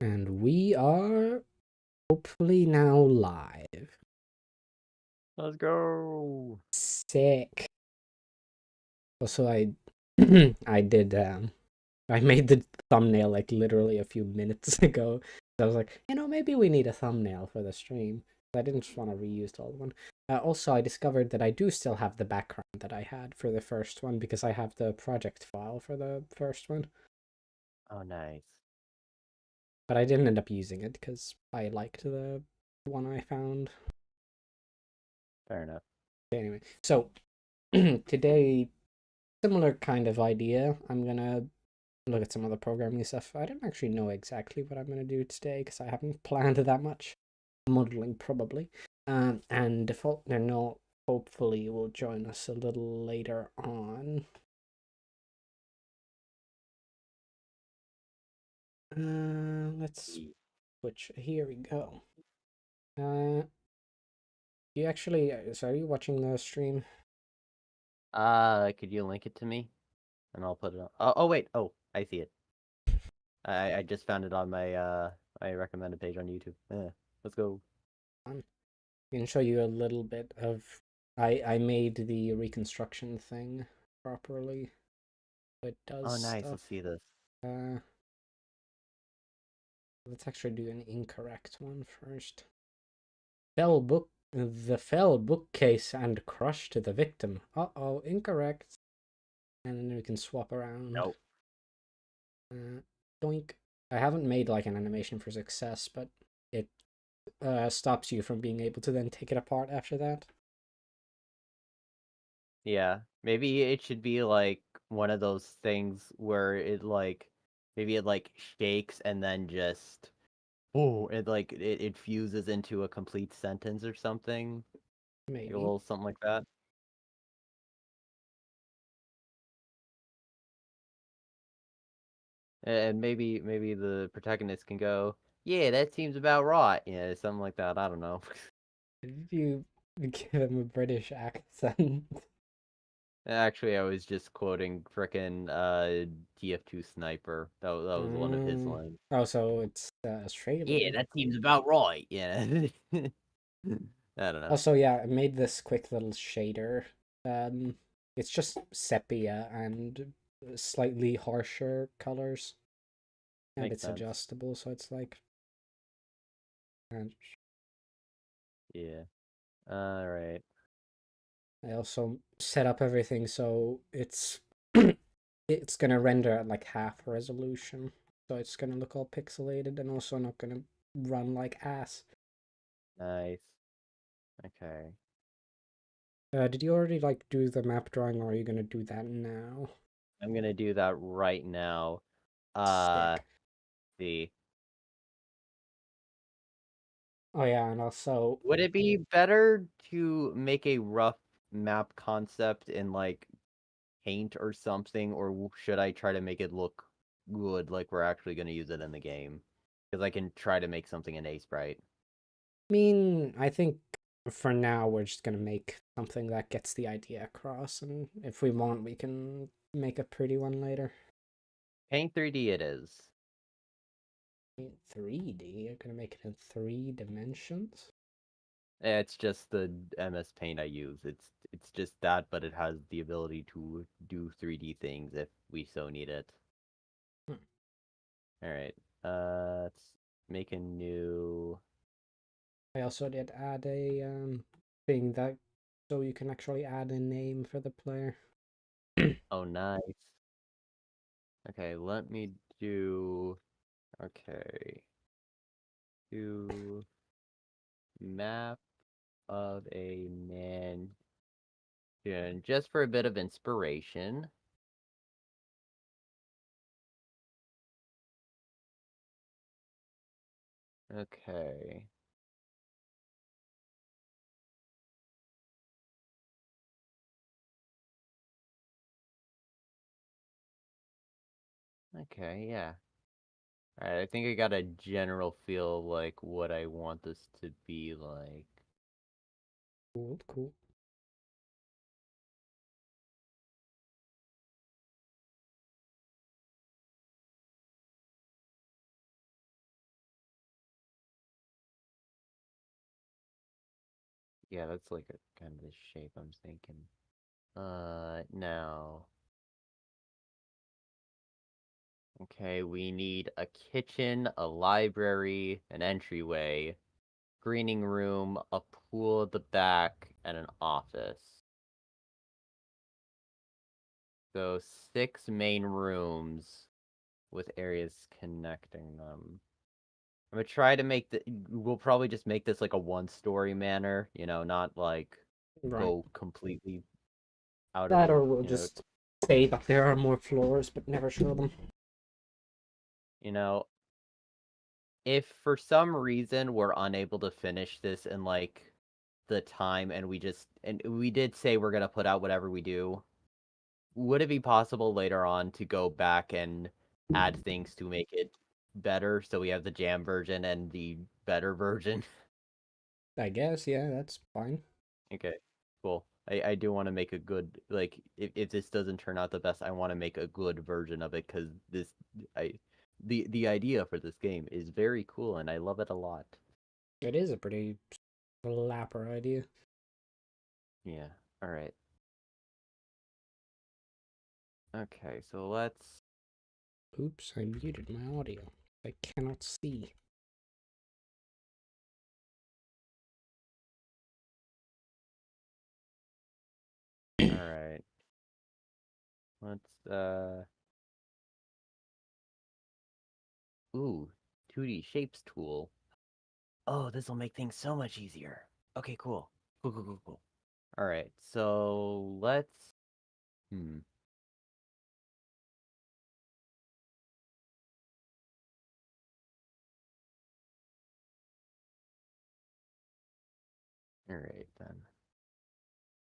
And we are hopefully now live. Let's go. Sick. Also, I I did I made the thumbnail like literally a few minutes ago. I was like, maybe we need a thumbnail for the stream. I didn't just want to reuse the old one. Also, I discovered that I do still have the background that I had for the first one because I have the project file for the first one. Oh, nice. But I didn't end up using it because I liked the one I found. Fair enough. Anyway, so today, similar kind of idea. I'm gonna look at some other programming stuff. I don't actually know exactly what I'm gonna do today because I haven't planned that much. Modeling probably. And default no, hopefully will join us a little later on. Let's switch. Here we go. You actually, so are you watching the stream? Could you link it to me? And I'll put it on. Oh wait. Oh, I see it. I just found it on my recommended page on YouTube. Let's go. I can show you a little bit of. I made the reconstruction thing properly. It does Oh, nice. stuff. Let's see this. Uh, let's actually do an incorrect one first. The fell bookcase and crushed the victim. Uh-oh, incorrect. And then we can swap around. Nope. Doink. I haven't made like an animation for success, but it stops you from being able to then take it apart after that. Yeah. Maybe it should be like one of those things where maybe it like shakes and then just it fuses into a complete sentence or something. Like a Maybe. little something like that. And maybe the protagonist can go, yeah, that seems about right. Yeah, something like that. I don't know. Did you give him a British accent? Actually, I was just quoting frickin' TF2 Sniper. That was one of his lines. Oh, so it's Yeah, Australian. that seems about right. Yeah. I don't know. Also, yeah, I made this quick little shader. It's just sepia and slightly harsher colors, and Makes it's sense. adjustable, so it's like. And Yeah. All right. I also set up everything so it's it's gonna render at like half resolution, so it's gonna look all pixelated and also not gonna run like ass. Nice. Okay. Did you already like do the map drawing, or are you gonna do that now? I'm gonna do that right now. Uh, Sick. see. Oh yeah, and also Would it be better to make a rough map concept in like paint or something, or should I try to make it look good like we're actually going to use it in the game? Because I can try to make something in Sprite. I think for now we're just gonna make something that gets the idea across, and if we want, we can make a pretty one later. Paint 3D it is. 3D? You're gonna make it in 3 dimensions? It's just the MS Paint I use. It's just that, but it has the ability to do 3D things if we so need it. Hmm. All right. Let's make a new. I also did add a thing that so you can actually add a name for the player. Oh, nice. Okay, let me do. Okay. Do map of a man. Just for a bit of inspiration. Okay. Okay, yeah. Alright, I think I got a general feel of like what I want this to be like. Cool, cool. Yeah, that's like a kind of the shape I'm thinking. Now. Okay, we need a kitchen, a library, an entryway, greening room, a pool at the back, and an office. So 6 main rooms with areas connecting them. I'm gonna try to make we'll probably just make this like a one-story manor, not like Right. go completely out of That it, or we'll just say that there are more floors but never show them. you know, if for some reason we're unable to finish this in like the time and we did say we're gonna put out whatever we do, would it be possible later on to go back and add things to make it better so we have the jam version and the better version? I guess, yeah, that's fine. Okay, cool. I do want to make a good, like, if this doesn't turn out the best, I want to make a good version of it because I the idea for this game is very cool and I love it a lot. It is a pretty slapper idea. Yeah. All right. Okay, so let's. Oops, I muted my audio. I cannot see. All right. Let's. Ooh, 2D shapes tool. Oh, this will make things so much easier. Okay, cool. Cool, cool, cool, cool. All right, so let's. Hmm. All right then.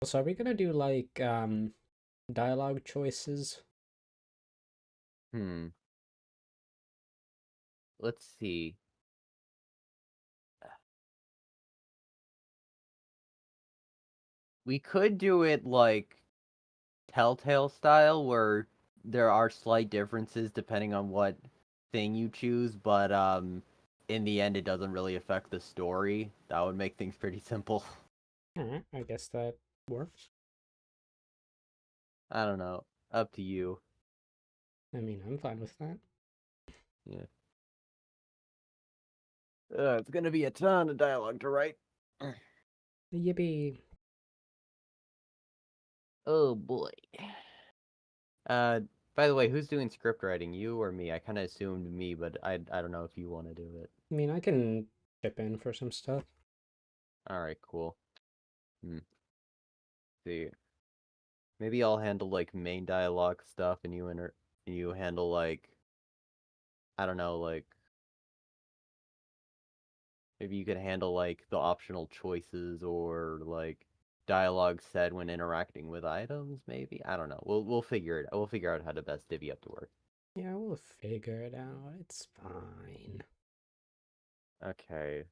So are we gonna do like dialogue choices? Hmm. Let's see. We could do it like Telltale style, where there are slight differences depending on what thing you choose, but in the end, it doesn't really affect the story. That would make things pretty simple. Alright, I guess that works. I don't know. Up to you. I mean, I'm fine with that. Yeah. It's gonna be a ton of dialogue to write. Yippee. Oh boy. Uh, by the way, who's doing script writing? You or me? I kind of assumed me, but I don't know if you want to do it. I mean, I can chip in for some stuff. All right, cool. Hmm. See, maybe I'll handle like main dialogue stuff, and you handle like I don't know, like maybe you could handle like the optional choices or like dialogue said when interacting with items. Maybe I don't know. We'll figure it. We'll figure out how to best divvy up the work. Yeah, we'll figure it out. It's fine. Okay.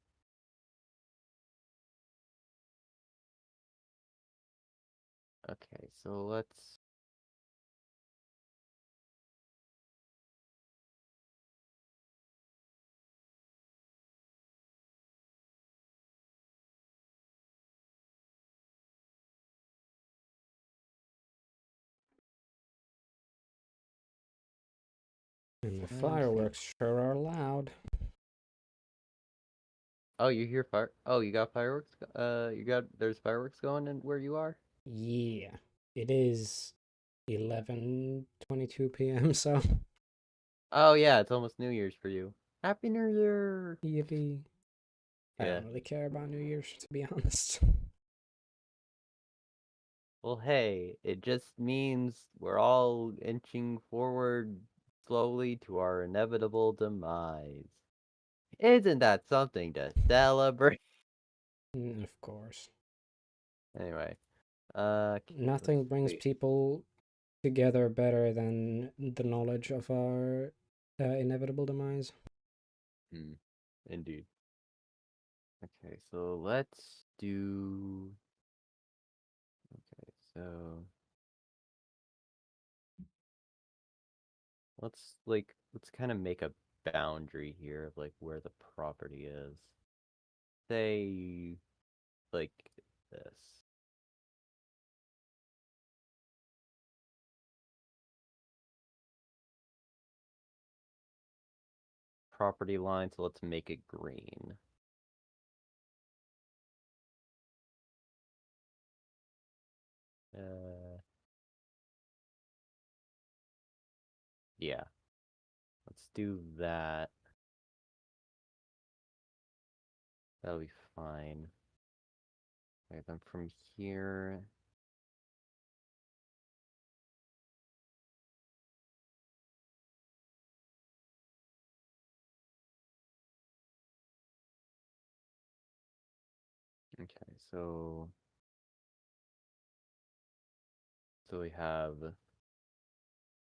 Okay. So let's. And the Trying to think. fireworks sure are loud. Oh, you hear fire? Oh, you got fireworks? There's fireworks going in where you are? Yeah, it is 11:22 p.m., so Oh yeah, it's almost New Year's for you. Happy New Year! yippee. I Yeah. don't really care about New Year's, to be honest. Well, hey, it just means we're all inching forward slowly to our inevitable demise. Isn't that something to celebrate? Of course. Anyway, let's Nothing brings wait. people together better than the knowledge of our inevitable demise. Hmm, indeed. Okay, so let's do. Okay, so let's kind of make a boundary here of like where the property is. Say like this. Property line, so let's make it green. Yeah. Let's do that. That'll be fine. Okay, then from here. Okay, so we have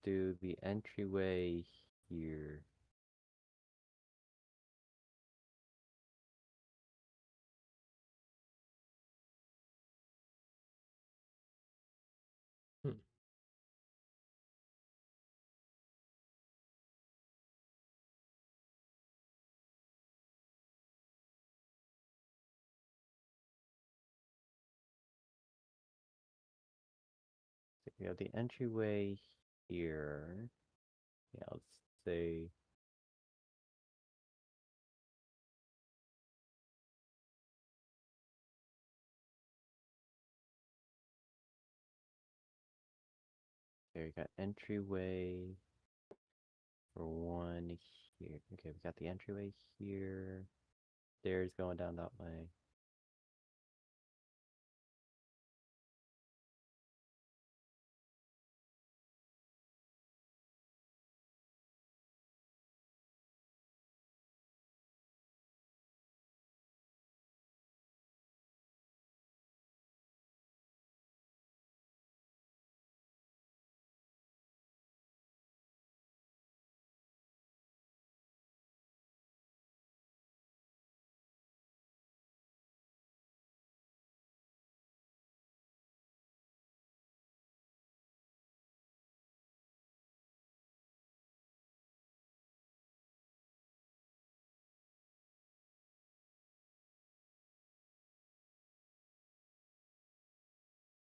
do the entryway here. So we have the entryway here. Yeah, let's say there you got entryway for one here. Okay, we got the entryway here. Stairs going down that way.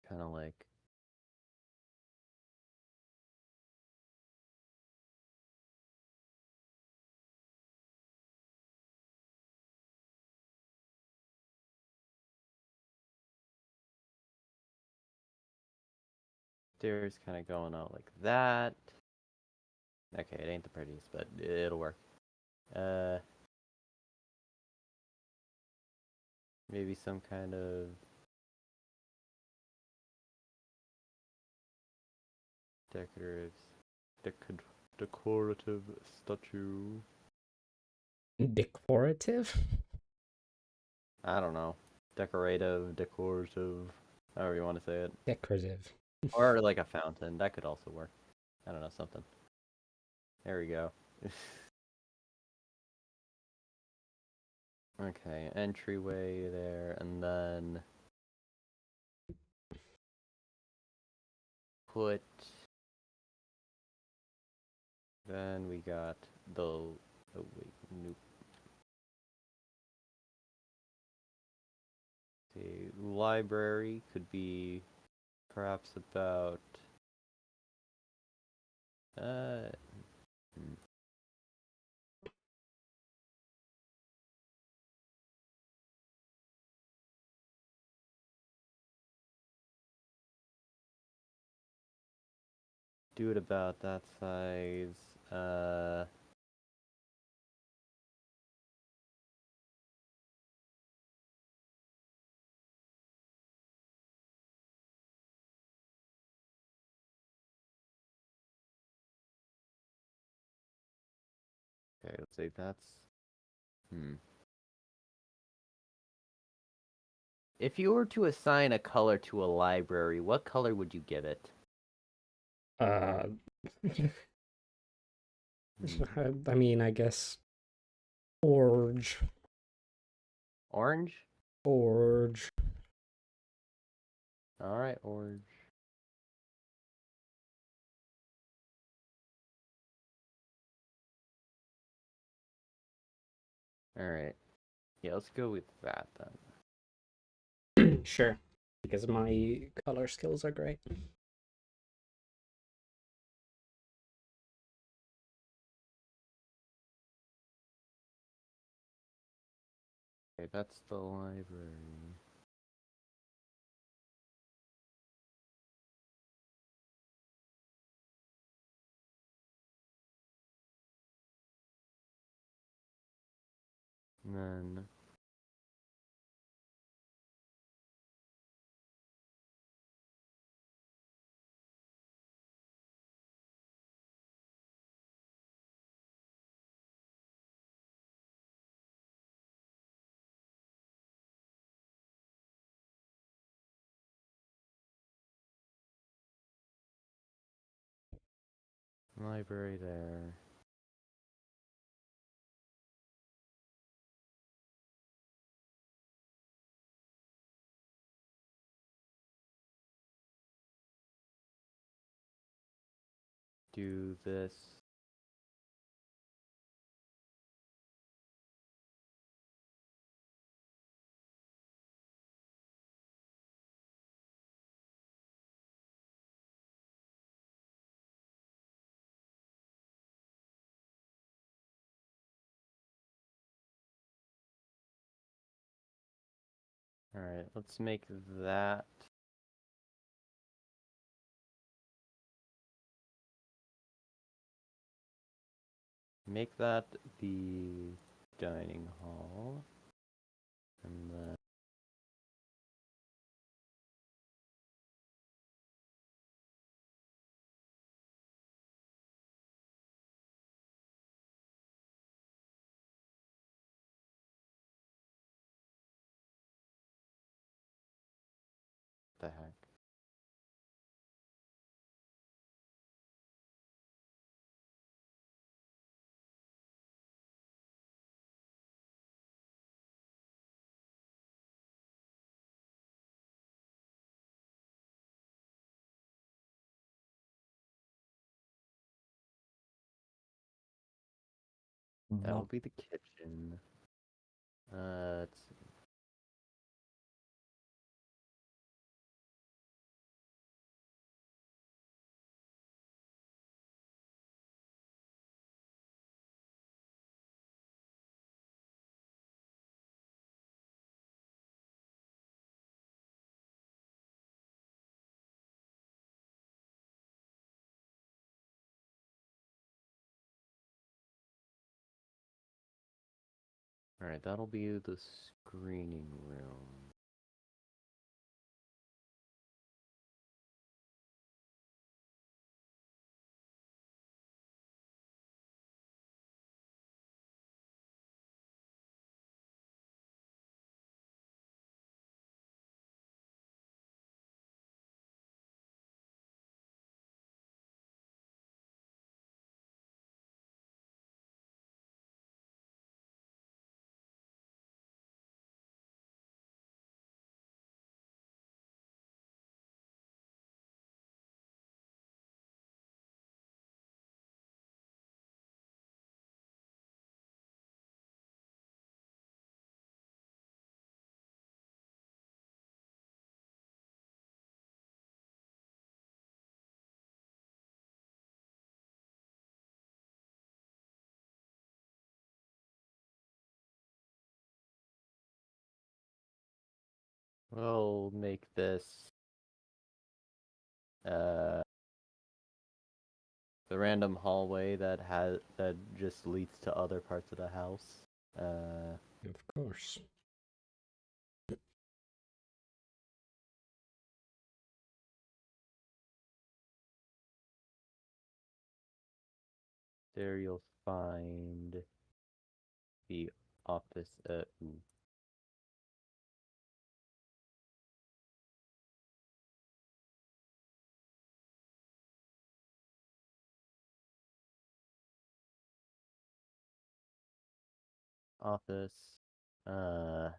Kind of like stairs kind of going out like that. Okay, it ain't the prettiest, but it'll work. Maybe some kind of decorative statue. Decorative? I don't know. Decorative, however you want to say it. Decorative. Or like a fountain. That could also work. I don't know, something. There we go. Okay, entryway there, and then put. Then we got the. Oh wait, nope. The library could be perhaps about. Hmm. Do it about that size. Okay, let's say that's. If you were to assign a color to a library, what color would you give it? Uh, I mean, I guess orange. Orange? Orange. Alright, orange. Alright. Yeah, let's go with that then. Sure. because my color skills are great. Okay, that's the library. And then library there. Do this. Alright, let's make that. Make that the dining hall. And then the heck? That will be the kitchen. Let's see. Alright, that'll be the screening room. We'll make this the random hallway that just leads to other parts of the house. Of course. There you'll find the office. Ooh. Office. Uh,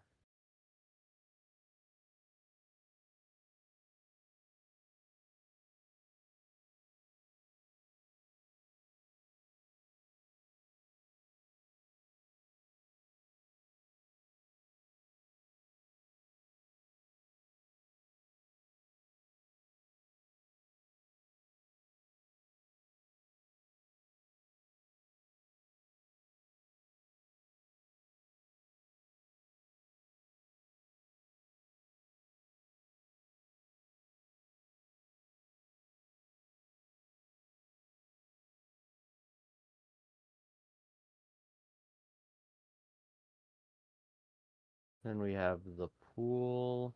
Then we have the pool.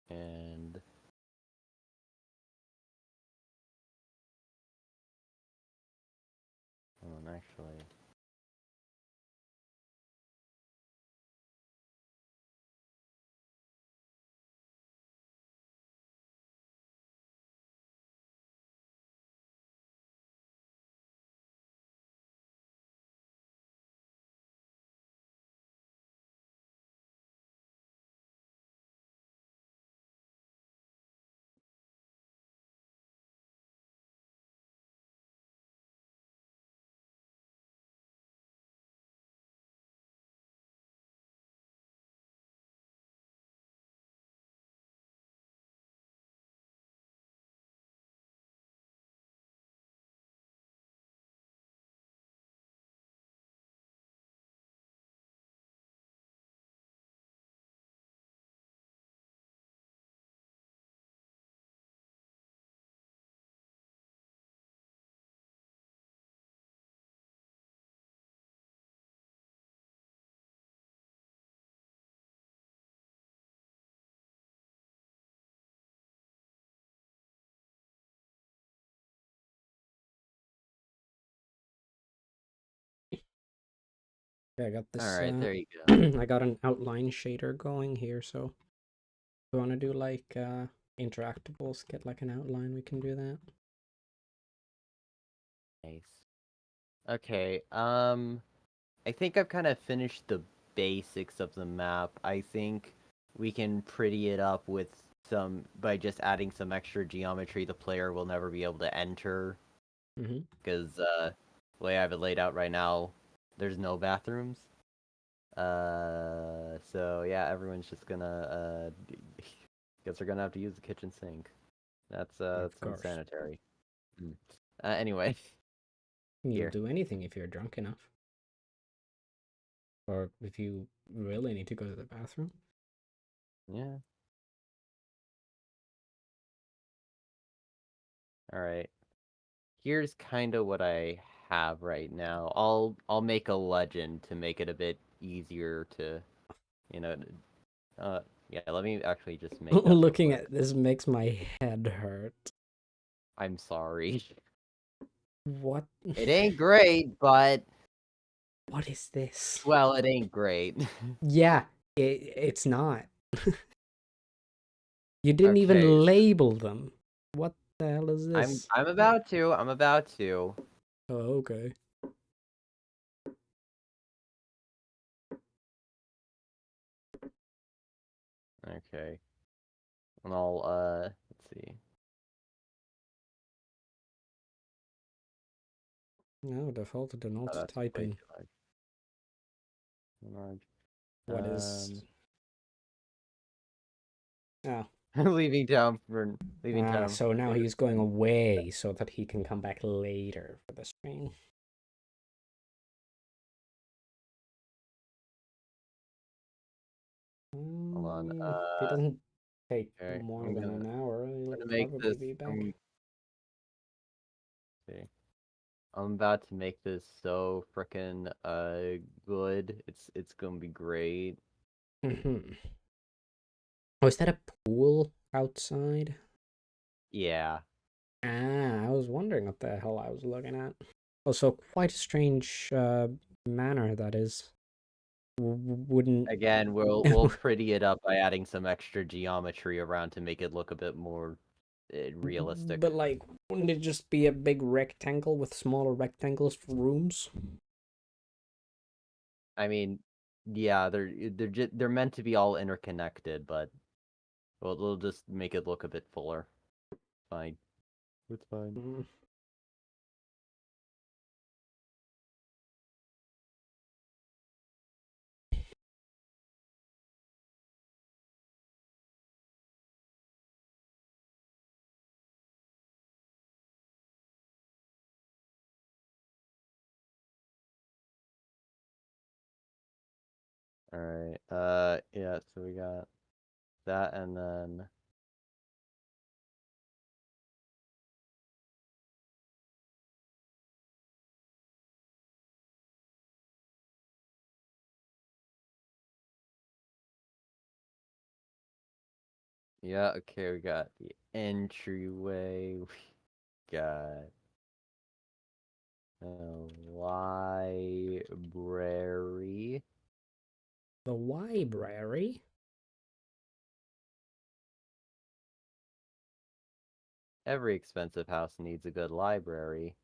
And actually, Yeah, I got all this. right, there you go. I got an outline shader going here, so if we want to do like interactables, get like an outline, we can do that. Nice. Okay. I think I've kind of finished the basics of the map. I think we can pretty it up with by just adding some extra geometry the player will never be able to enter. Because the way I have it laid out right now, there's no bathrooms. So yeah, everyone's just gonna guess they're gonna have to use the kitchen sink. That's Of course. unsanitary. Anyway, You'll here. do anything if you're drunk enough. Or if you really need to go to the bathroom. Yeah. All right. Here's kind of what I have right now. I'll make a legend to make it a bit easier to, you know, yeah, let me actually just make that real Looking quick. at this makes my head hurt. I'm sorry. What? It ain't great, but What is this? well, it ain't great. Yeah, it's not. You didn't Okay, even label them. What the hell is this? I'm about to. I'm about to. Oh, okay. Okay. And I'll let's see. No, default to Oh, not that's way typing. too large. What is? Oh. Leaving town for leaving Ah, town. so now he's going away so that he can come back later for the stream. Hold on. If it doesn't take Okay. more than an hour, he'll Gonna make probably this. be back. See. I'm about to make this so frickin' good. It's gonna be great. Oh, is that a pool outside? Yeah. Ah, I was wondering what the hell I was looking at. Also, quite a strange manner that is. Wouldn't. Again, we'll pretty it up by adding some extra geometry around to make it look a bit more realistic. But like, wouldn't it just be a big rectangle with smaller rectangles for rooms? I mean, yeah, they're meant to be all interconnected, but we'll just make it look a bit fuller. Fine. It's fine. Mm. All right. Yeah. So we got that, and then yeah. Okay, we got the entryway. We got a library. The library? Every expensive house needs a good library.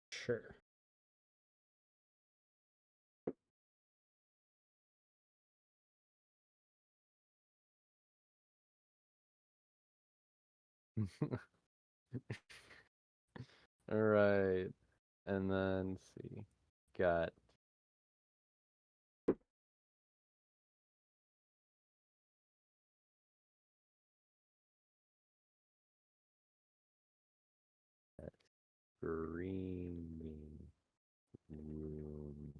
Sure. All right. And then let's see. Got that screaming room.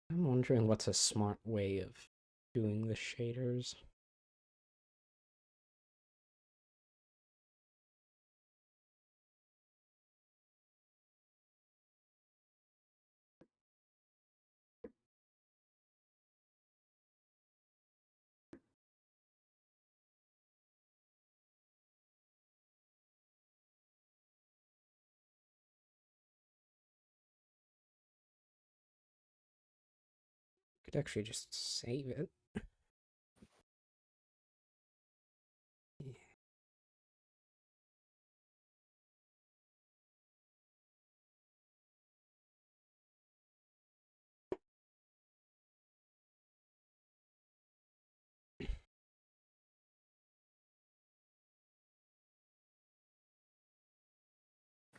I'm wondering what's a smart way of doing the shaders. Could actually just save it. Yeah.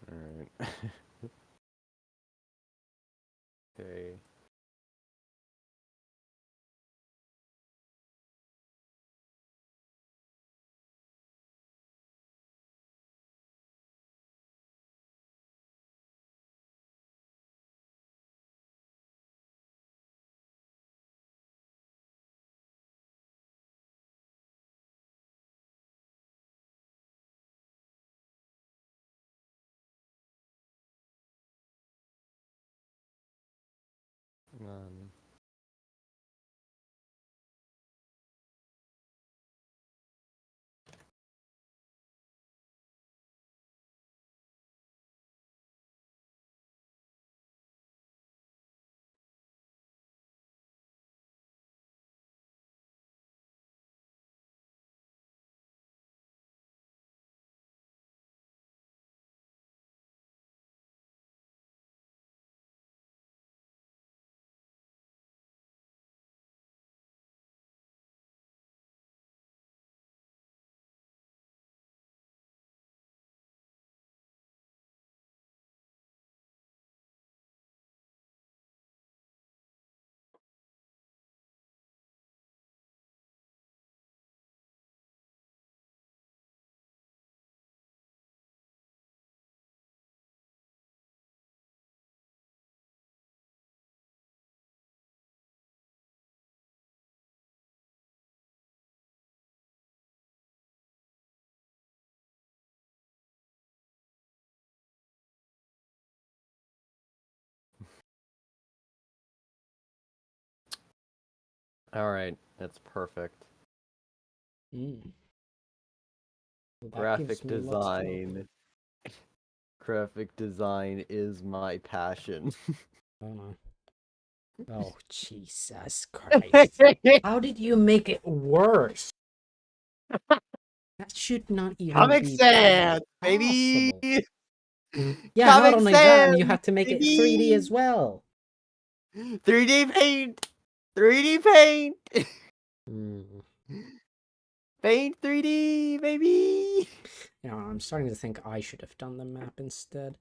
All right. Okay. Um, All right, that's perfect. Mm. Well, that gives Graphic me lots to work with. design. Graphic design is my passion. Oh no. Oh, Jesus Christ. How did you make it worse? That should not even Comic be Sans, baby! possible. Yeah, not Comic only that, and you Sans, have to make it 3D baby! as well. 3D paint! 3D paint! Mm. Paint 3D, baby! Yeah, I'm starting to think I should have done the map instead.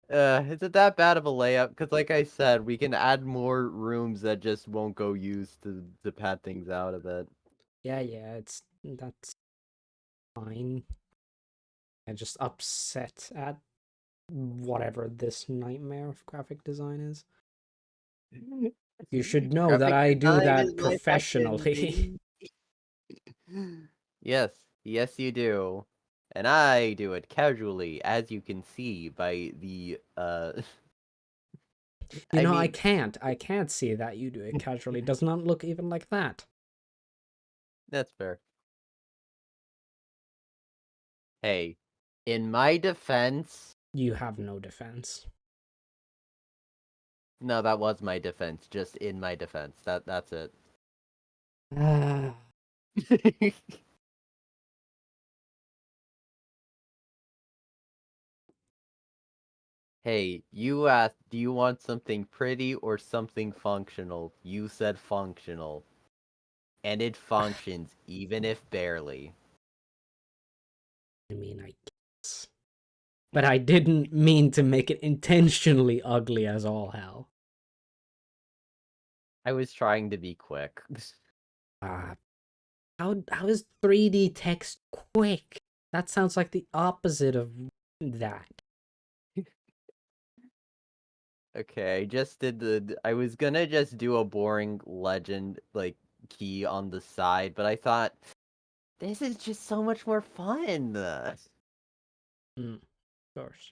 Is it that bad of a layup? Because like I said, we can add more rooms that just won't go used to pad things out a bit. Yeah, that's fine. I'm just upset at whatever this nightmare of graphic design is. You should know that Graphic I do design is that my passion, professionally. baby. Yes, yes you do. And I do it casually, as you can see by the You I know, mean I can't see that you do it casually. It does not look even like that. that's fair. Hey, in my defense, You have no defense. no, that was my defense, just in my defense. That's it. Ah, Hey, you asked, do you want something pretty or something functional? You said functional. And it functions, even if barely. I mean, I guess. But I didn't mean to make it intentionally ugly as all hell. I was trying to be quick. Ah, how is 3D text quick? That sounds like the opposite of that. Okay, I just did I was gonna just do a boring legend, like, key on the side, but I thought, this is just so much more fun! Of course.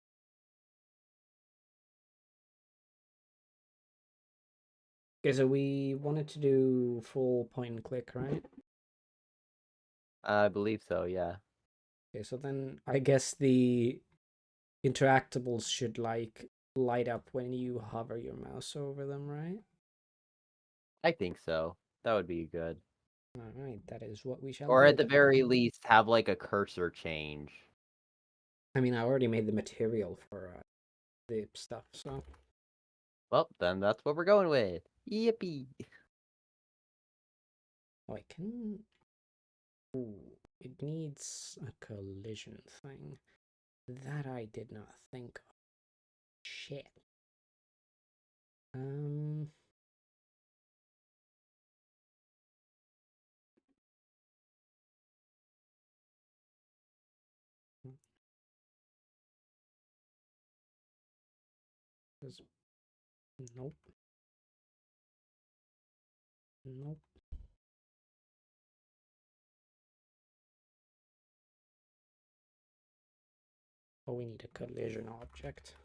Okay, so we wanted to do full point and click, right? I believe so, yeah. Okay, so then I guess the interactables should like light up when you hover your mouse over them, right? I think so. That would be good. Alright, that is what we shall Or do at the then. very least, have, like, a cursor change. I mean, I already made the material for the stuff, so... Well, then that's what we're going with. Yippee! Oh, I can... Ooh, it needs a collision thing. That I did not think of. Shit. Um... Nope. Nope. Oh, we need a collision object.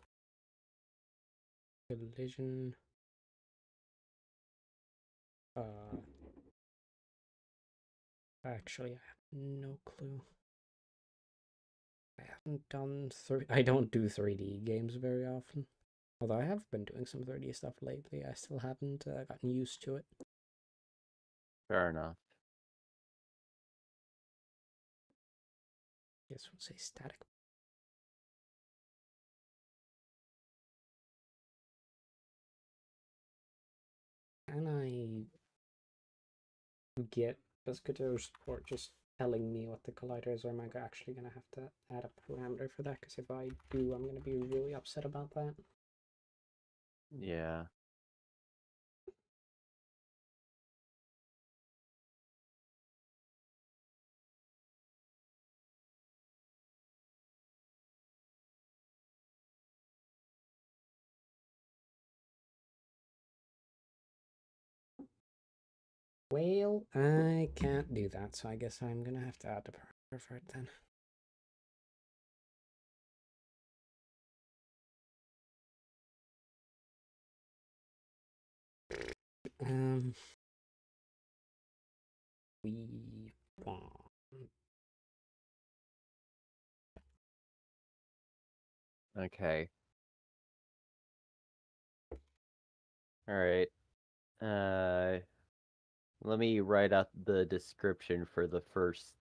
Collision. Uh, actually, I have no clue. I haven't done I don't do 3D games very often. Although I have been doing some 3D stuff lately, I still haven't gotten used to it. Fair enough. Guess we'll say static. Can I get Biscuiter support just telling me what the collider is, or am I actually going to have to add a parameter for that? Because if I do, I'm going to be really upset about that. Yeah. Well, I can't do that, so I guess I'm going to have to add a parameter for it then. We Okay. All right. Let me write out the description for the first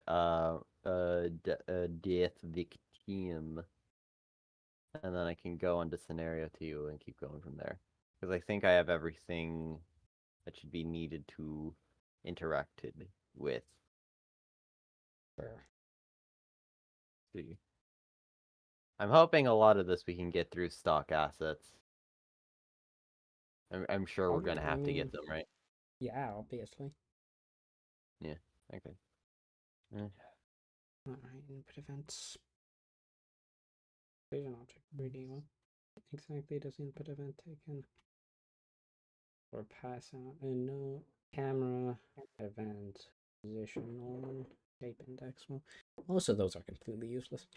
death victim, and then I can go on to scenario 2 and keep going from there. Because I think I have everything that should be needed to interacted with. Sure. See. I'm hoping a lot of this we can get through stock assets. I'm sure we're gonna have to get them, right? Yeah, obviously. Yeah. Okay. Alright, input events. Vision object reading. What exactly does input event taken or pass out? And no camera event position normal shape index. Well, most of those are completely useless.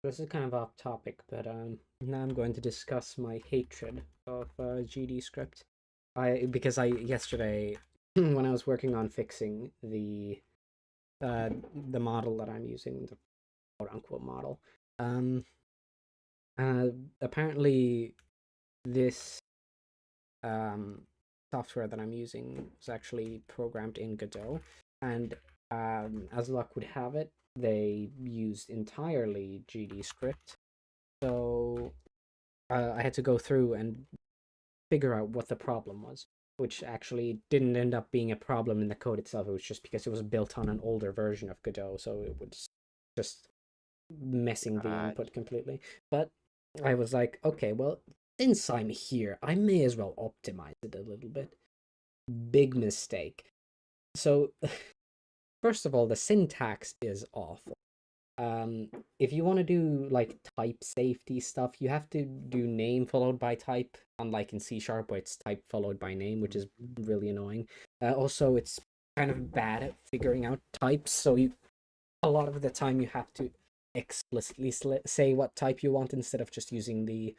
This is kind of off topic, but now I'm going to discuss my hatred of GD script. Because I yesterday when I was working on fixing the model that I'm using, the quote unquote model, um, apparently this software that I'm using is actually programmed in Godot, and as luck would have it, they used entirely GD script. So I had to go through and figure out what the problem was, which actually didn't end up being a problem in the code itself. It was just because it was built on an older version of Godot, so it was just messing the input completely. But I was like, okay, well, since I'm here, I may as well optimize it a little bit. Big mistake. So, first of all, the syntax is awful. If you want to do like type safety stuff, you have to do name followed by type, unlike in C# where it's type followed by name, which is really annoying. Also, it's kind of bad at figuring out types, so a lot of the time you have to explicitly say what type you want instead of just using the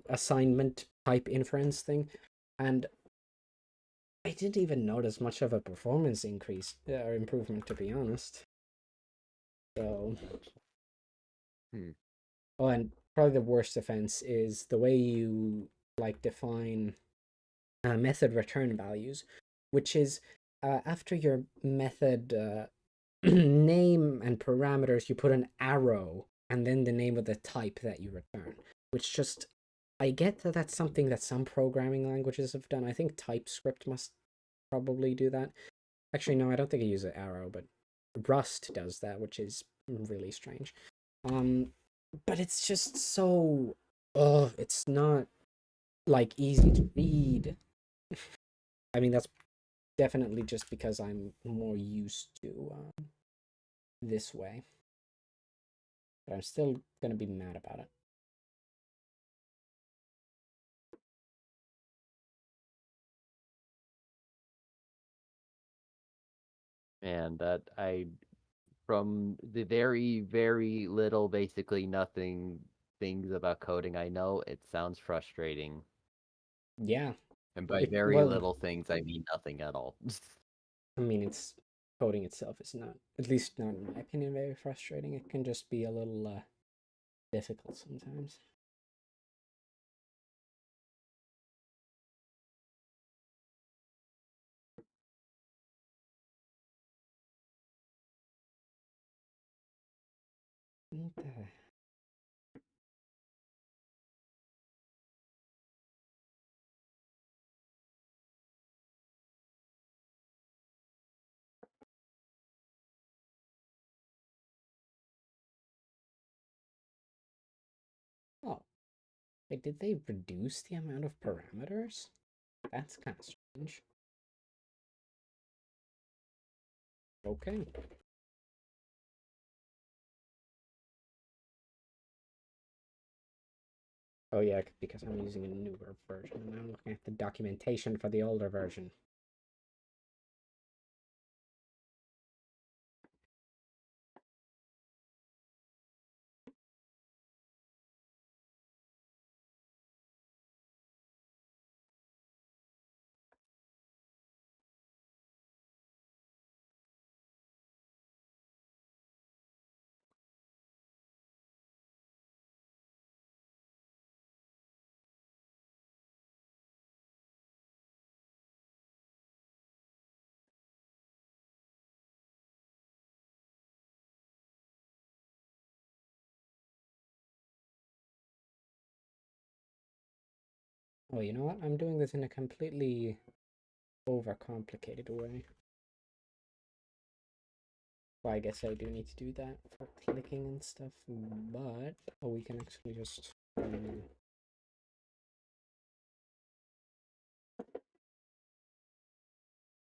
assignment type inference thing. And I didn't even notice much of a performance increase or improvement, to be honest. So, oh, and probably the worst offense is the way you like define method return values, which is after your method name and parameters, you put an arrow and then the name of the type that you return, which just, I get that that's something that some programming languages have done. I think TypeScript must probably do that. Actually, no, I don't think I use an arrow, but Rust does that, which is really strange. But it's just so, it's not like easy to read. I mean, that's definitely just because I'm more used to this way. But I'm still gonna be mad about it. And that from the very, very little, basically nothing things about coding I know, it sounds frustrating. Yeah. And by very Well, little things, I mean nothing at all. I mean, it's coding itself is not, at least not in my opinion, very frustrating. It can just be a little difficult sometimes. What the... Oh, wait, did they reduce the amount of parameters? That's kind of strange. Okay. Oh yeah, because I'm using a newer version and I'm looking at the documentation for the older version. Oh, you know what? I'm doing this in a completely overcomplicated way. Well, I guess I do need to do that for clicking and stuff, but we can actually just...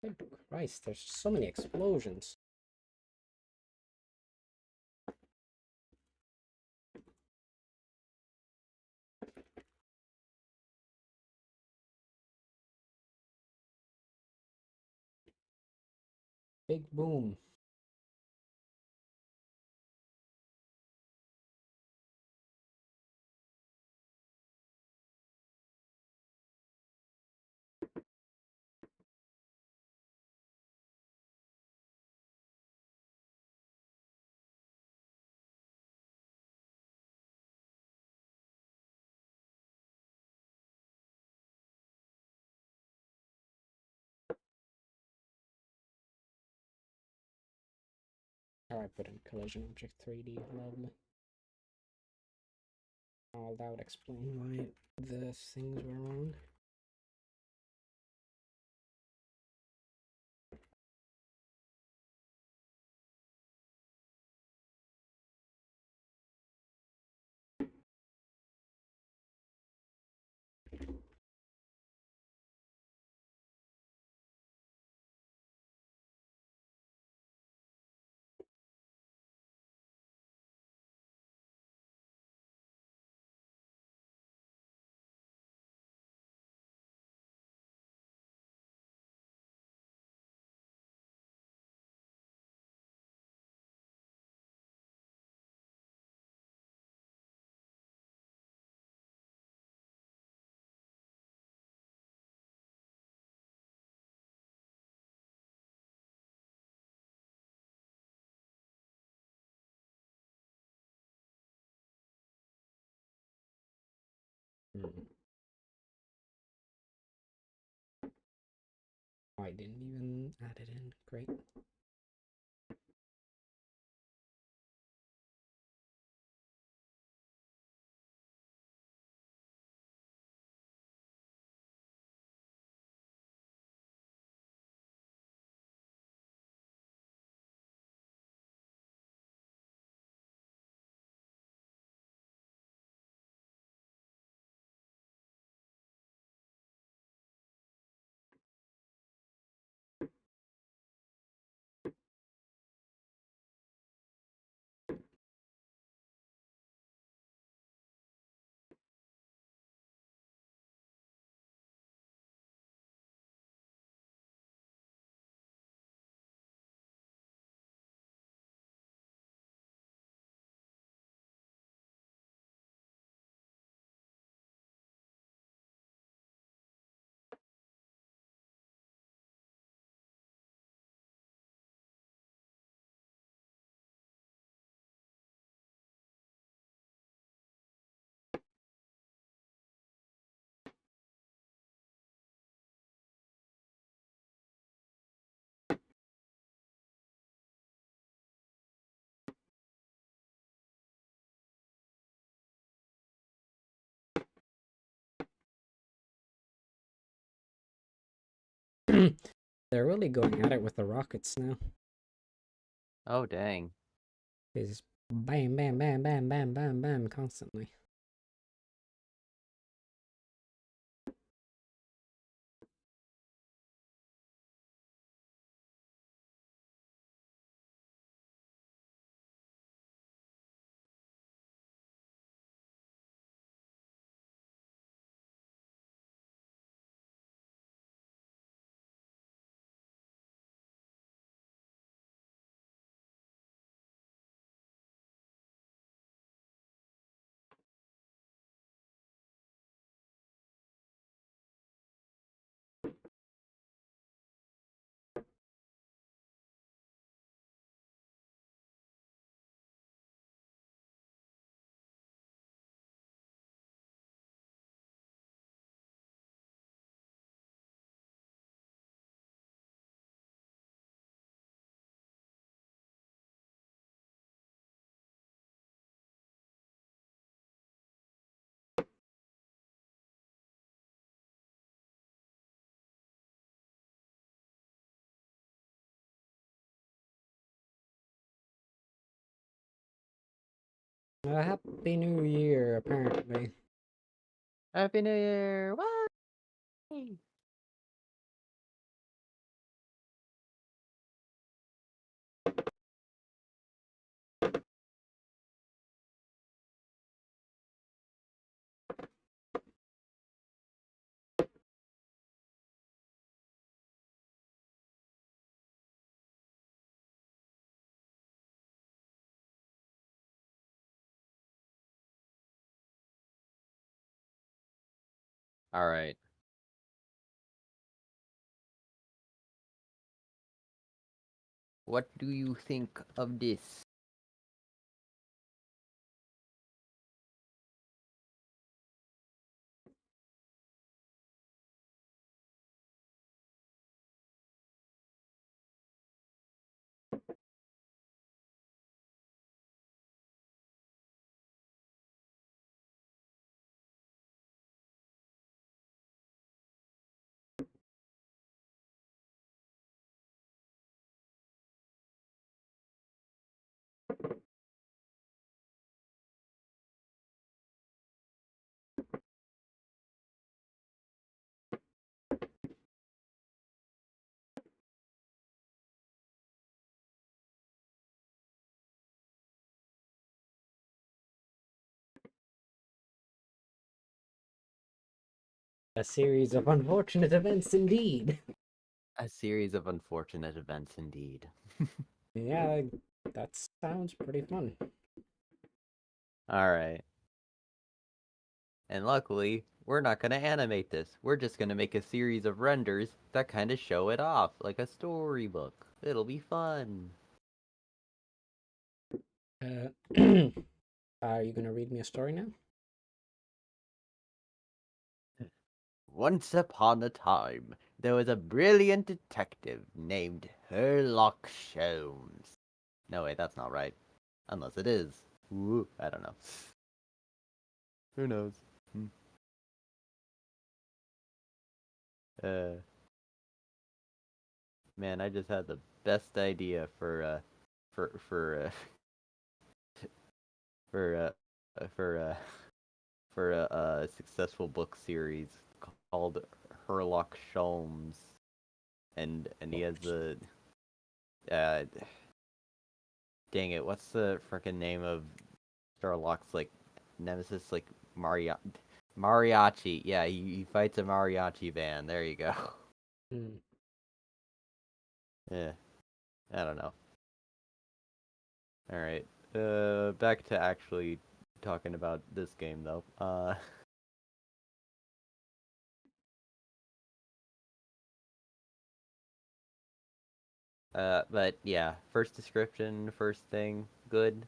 Good Christ, there's so many explosions. Big boom. Oh, I put in collision object 3D, lovely. Oh, that would explain why the things were wrong. Hmm. I didn't even add it in. Great. They're really going at it with the rockets now. Oh, dang. It's bam, bam, bam, bam, bam, bam, bam, constantly. Happy New Year, apparently. Happy New Year! What? All right. What do you think of this? A series of unfortunate events indeed. A series of unfortunate events indeed. Yeah, that sounds pretty fun. All right. And luckily, we're not going to animate this. We're just going to make a series of renders that kind of show it off, like a storybook. It'll be fun. Uh, are you gonna read me a story now? Once upon a time, there was a brilliant detective named Sherlock Holmes. No, wait, that's not right. Unless it is. Ooh, I don't know. Who knows? Uh, man, I just had the best idea for for for for a successful book series called Sherlock Holmes, and he has the uh, dang it, what's the frickin' name of Sherlock's like nemesis, like mariachi? Yeah, he fights a mariachi band. There you go. Hmm. Yeah, I don't know. All right, back to actually talking about this game though. But yeah, first description, first thing, good.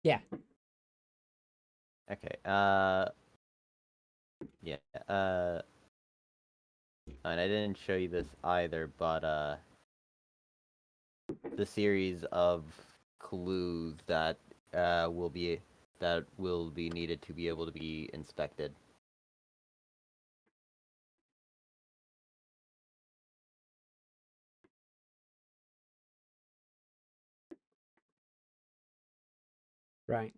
Yeah. Okay. Yeah. And I didn't show you this either, but the series of clues will be that will be needed to be able to be inspected. Right.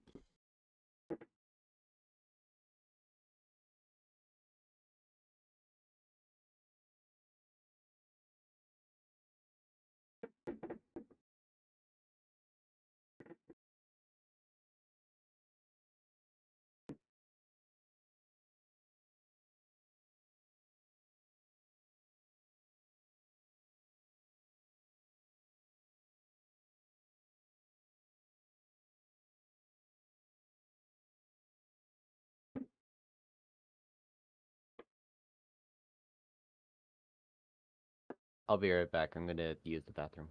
I'll be right back. I'm gonna use the bathroom.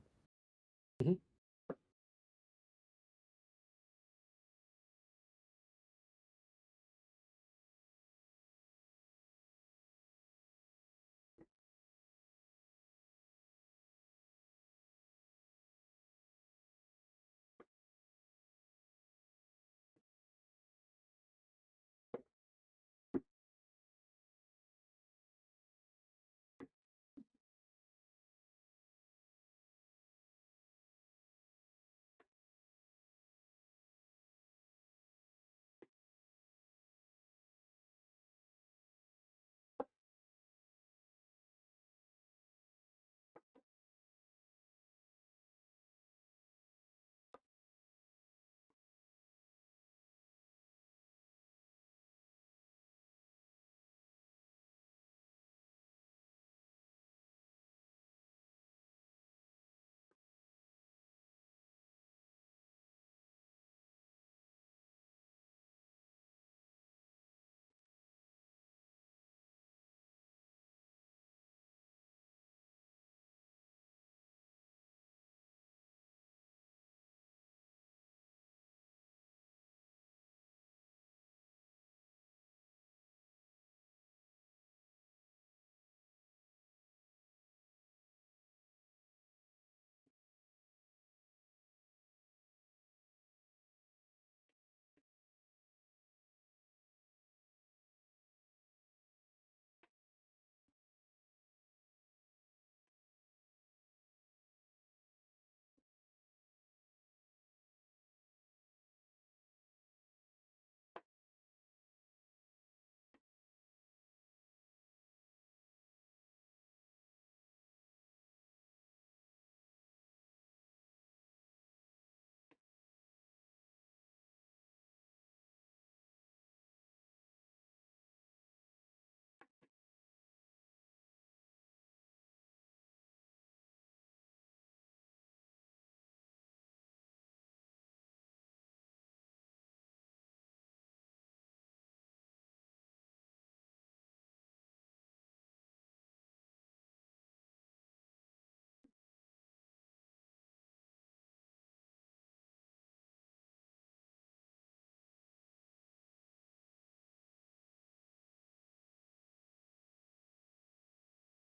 Mhm.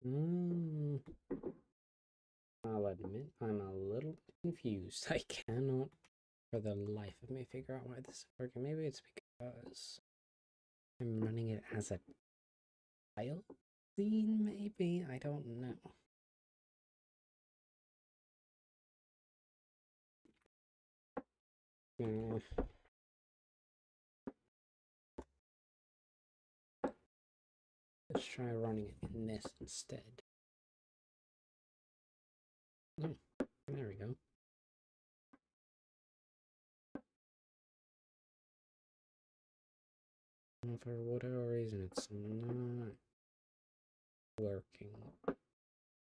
Mm, I'll admit I'm a little bit confused. I cannot for the life of me figure out why this is working. Maybe it's because I'm running it as a tile scene, maybe? I don't know. Let's try running it in this instead. There we go. And for whatever reason, it's not working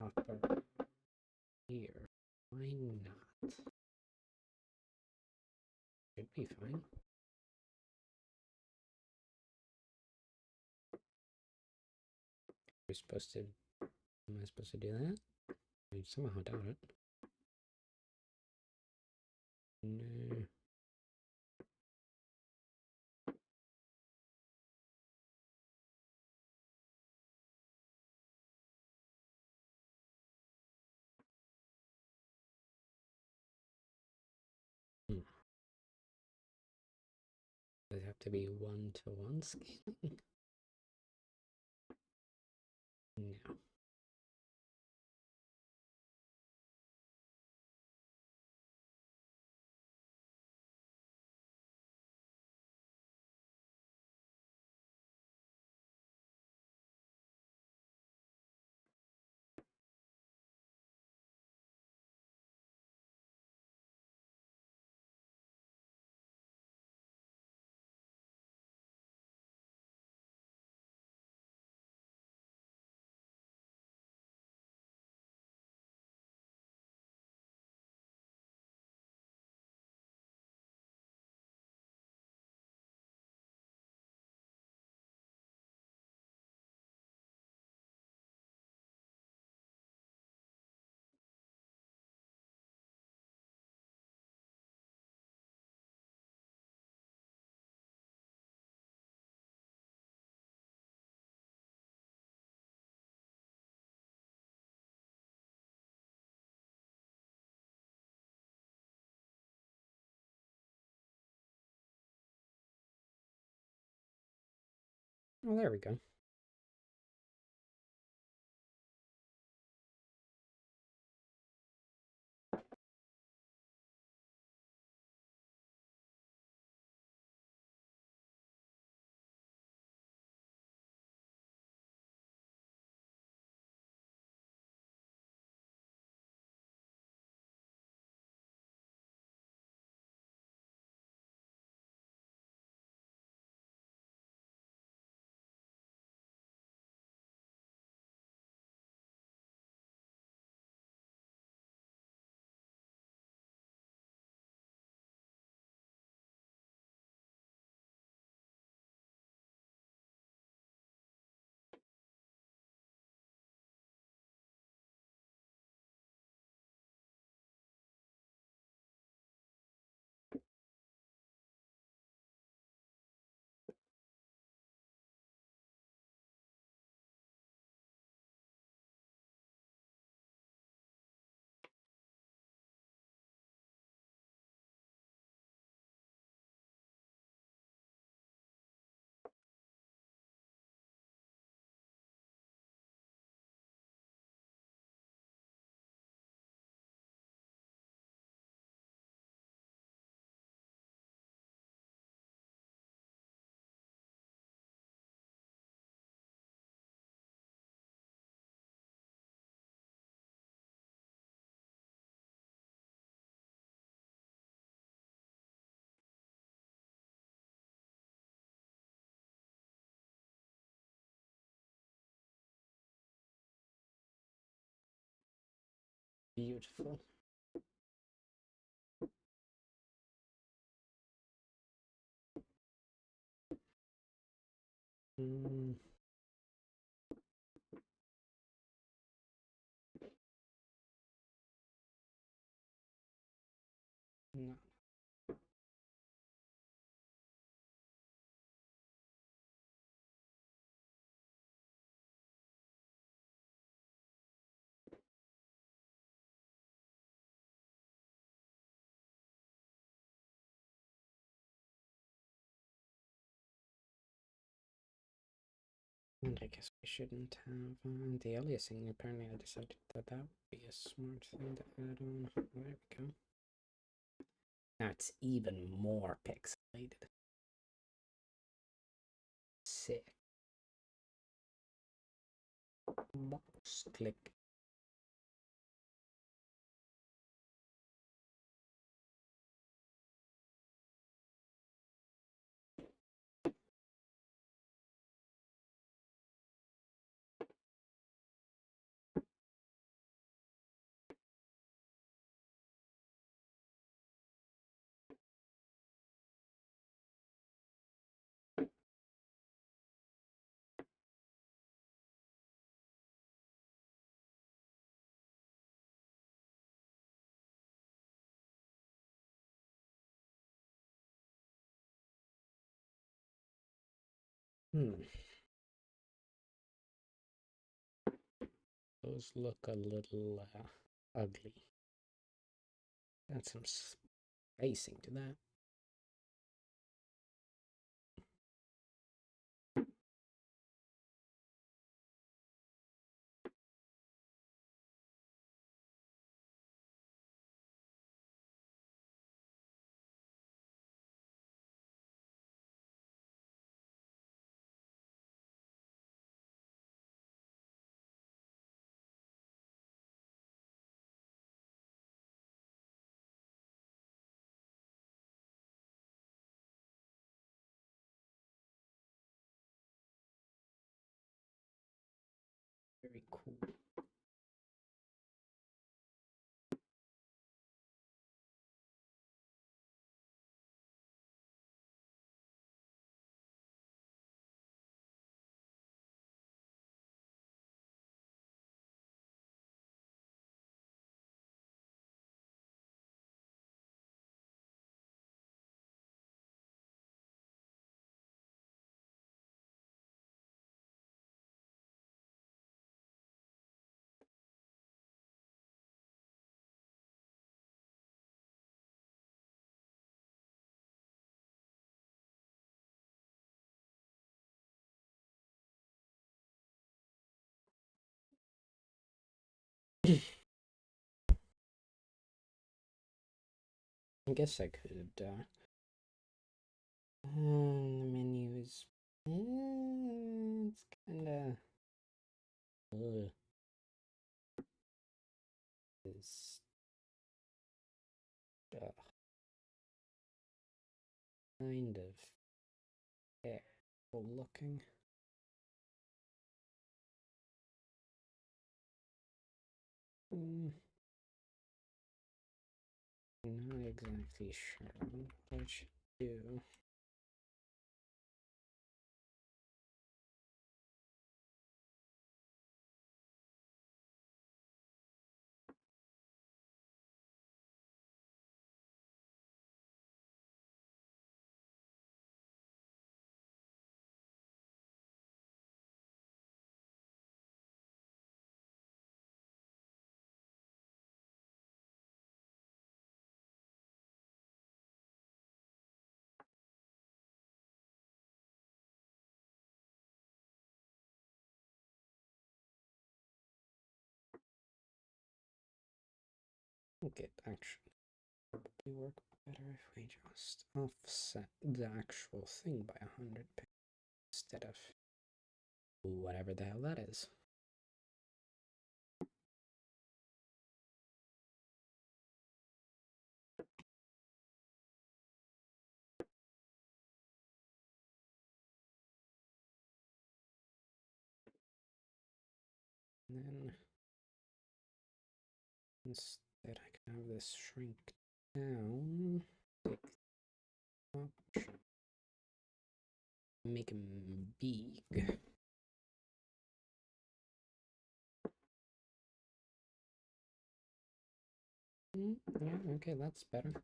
upper here. Why not? Should be fine. We're supposed to. Am I supposed to do that? I somehow doubt it. No. Does it have to be 1-to-1 scaling? No. Oh, there we go. Beautiful. Mm, no. And I guess we shouldn't have the aliasing. Apparently, I decided that that would be a smart thing to add on. There we go. Now it's even more pixelated. Sick. Box click. Those look a little ugly. Add some spacing to that. Very cool. I guess I could. The menu is. It's kind of. Is. Kind of. Terrible looking. Not exactly sure what I should do. Okay, actually probably work better if we just offset the actual thing by 100 pixels instead of whatever the hell that is. And then instead I can have this shrink down, take up, make him big. Yeah, okay, that's better.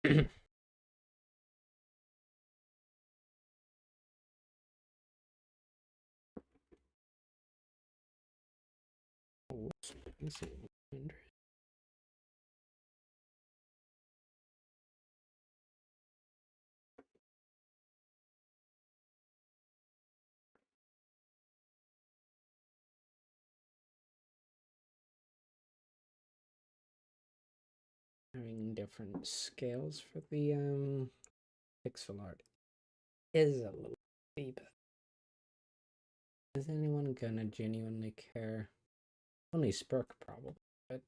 Whoops, having different scales for the pixel art is a little deep. Is anyone gonna genuinely care? Only Spurk probably, but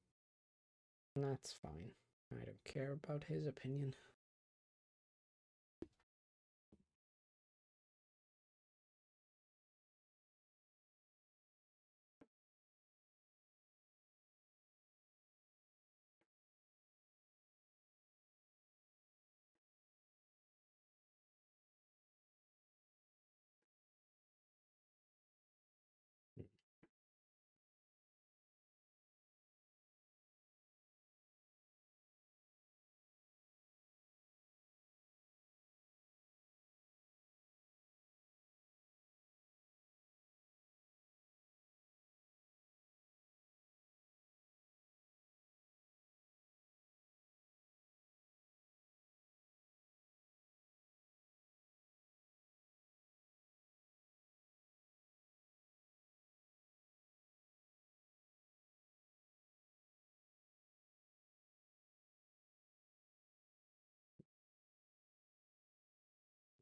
that's fine. I don't care about his opinion.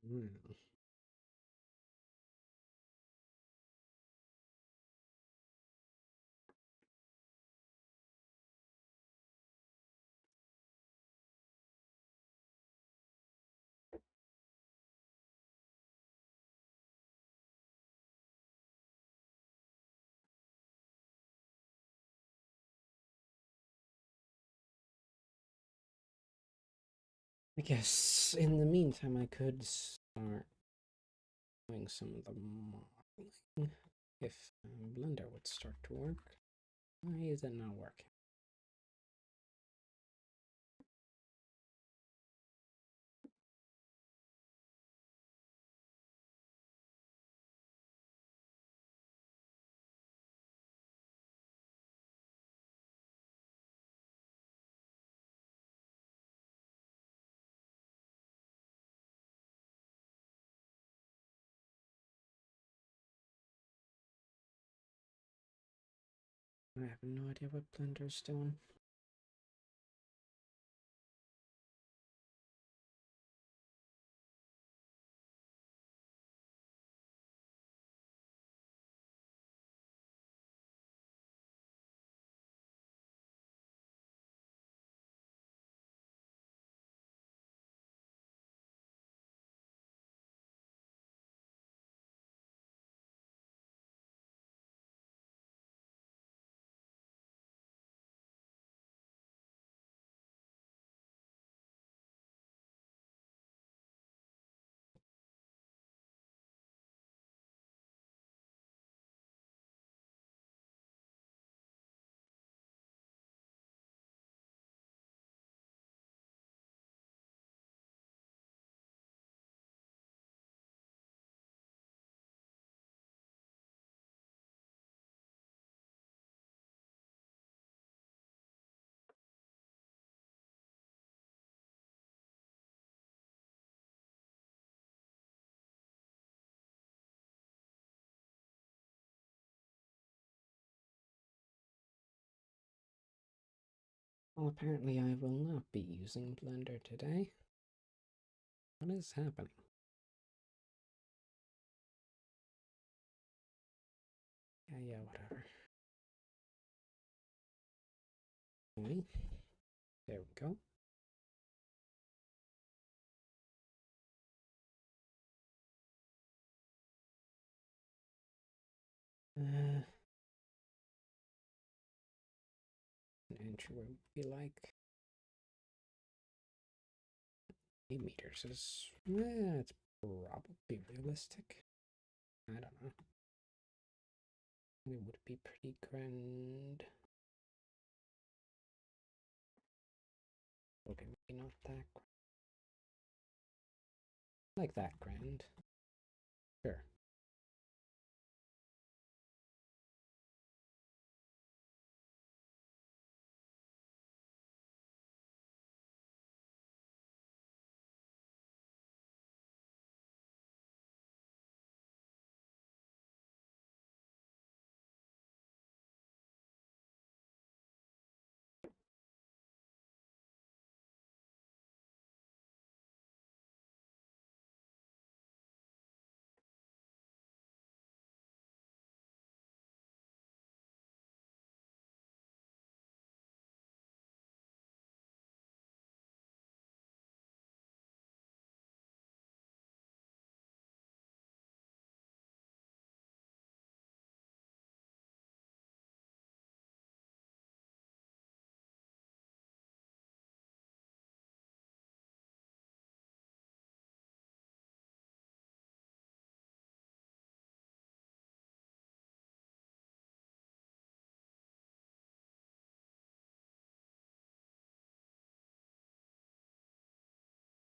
Hmm. I guess in the meantime I could start doing some of the modeling if Blender would start to work. Why is it not working? I have no idea what Blender's doing. Well, apparently I will not be using Blender today. What is happening? Yeah, whatever. Okay. There we go. An entry would be like 8 meters is, it's probably realistic. I don't know. It would be pretty grand. Okay, maybe not that grand. like that grand. Sure.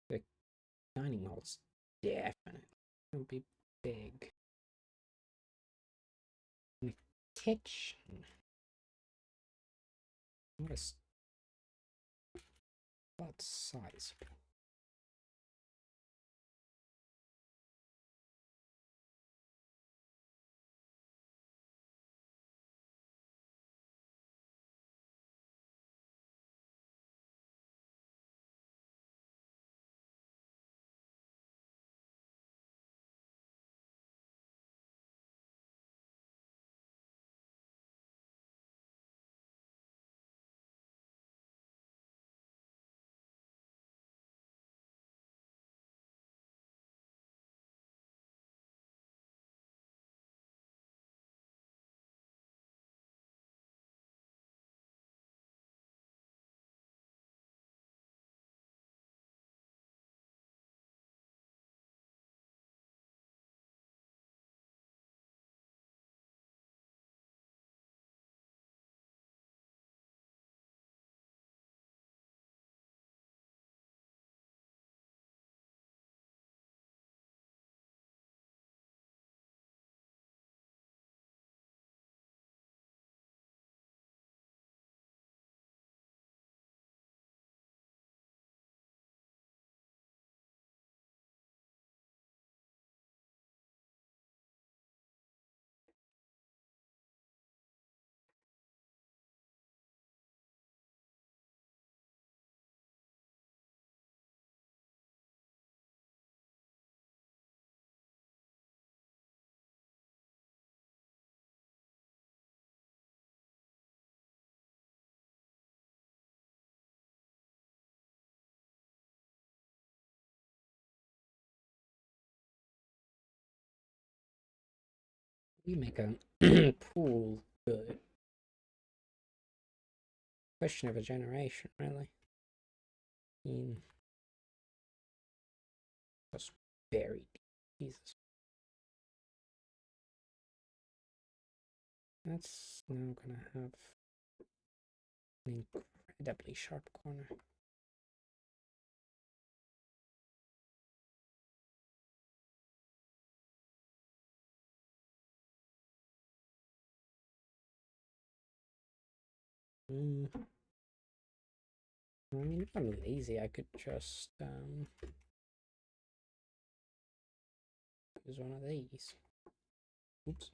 The dining hall's definitely gonna be big. And the kitchen. What a about size. We make a pool good. Question of a generation, really. I mean, just buried. Jesus. That's now gonna have an incredibly sharp corner. I mean, if I'm lazy, I could just use one of these. Oops.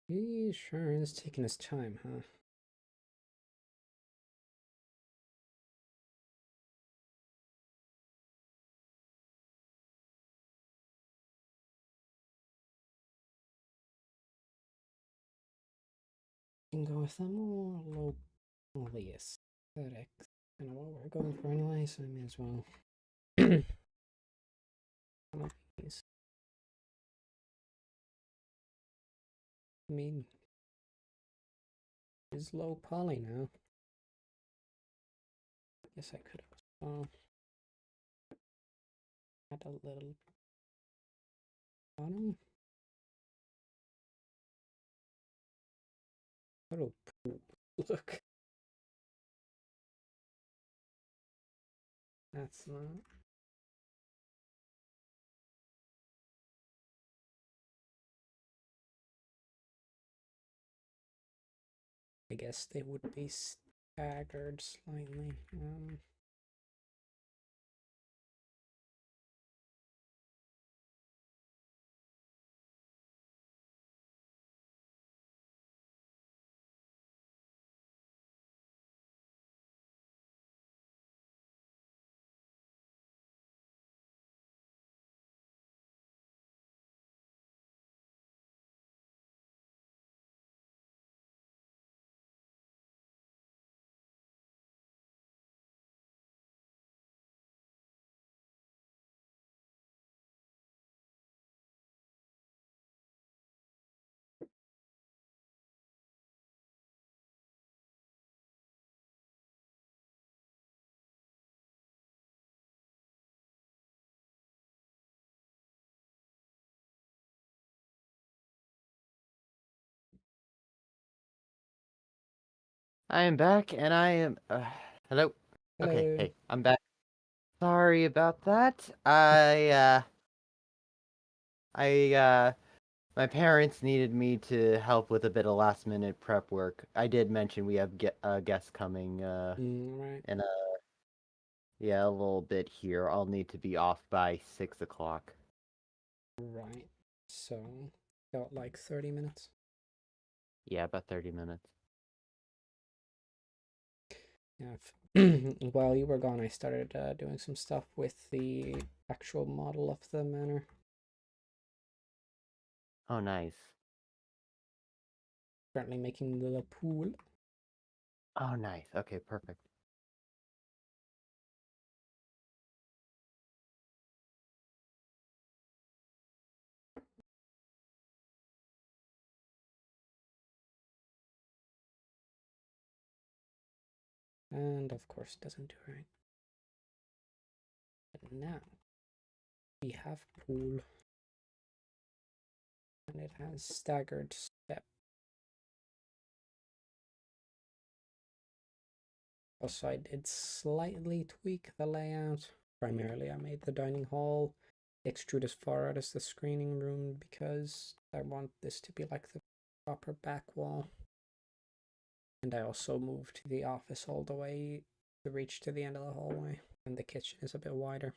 He sure is taking his time, huh? Can go with a more locally aesthetic. Kind of what we're going for anyway, so I may as well. Some of these. I mean, it's low poly now. Guess I could have add a little bottom. Oh, poop. Look. That's not. I guess they would be staggered slightly. I am back, and I am. Hello. Okay, Hello. hey, I'm back. Sorry about that. My parents needed me to help with a bit of last minute prep work. I did mention we have guests coming. Right. In a little bit here. I'll need to be off by 6 o'clock. Right. So, got like 30 minutes. Yeah, about 30 minutes. Yeah. While you were gone, I started doing some stuff with the actual model of the manor. Oh, nice. Currently making the pool. Oh, nice. Okay, perfect. And of course, it doesn't do right. But now we have pool. And it has staggered step. Also, I did slightly tweak the layout. Primarily, I made the dining hall extrude as far out as the screening room because I want this to be like the proper back wall. And I also moved the office all the way to reach to the end of the hallway, and the kitchen is a bit wider.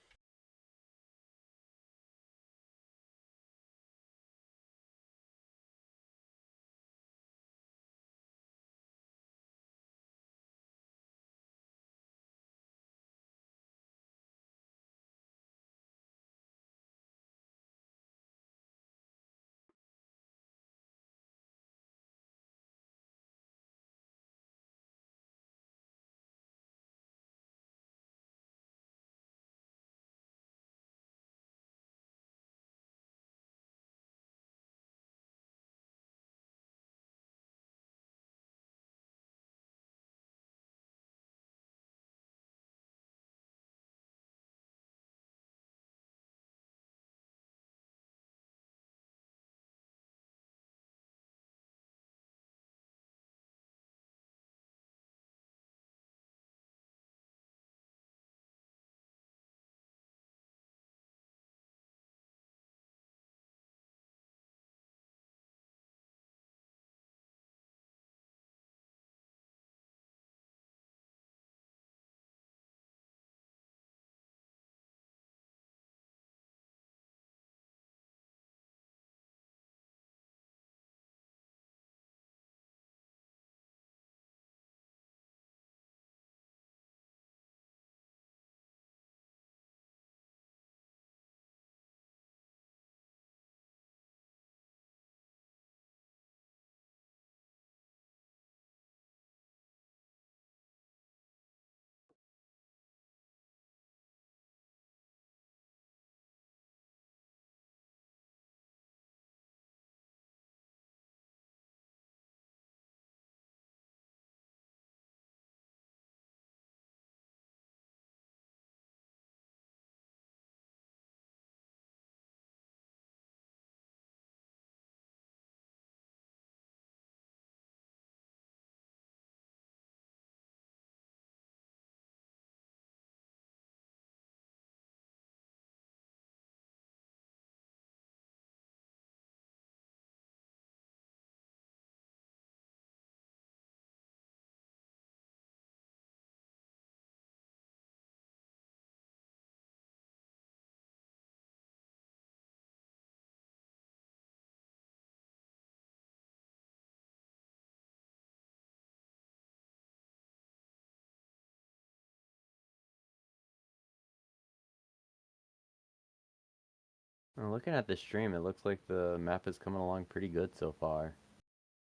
Looking at the stream, it looks like the map is coming along pretty good so far.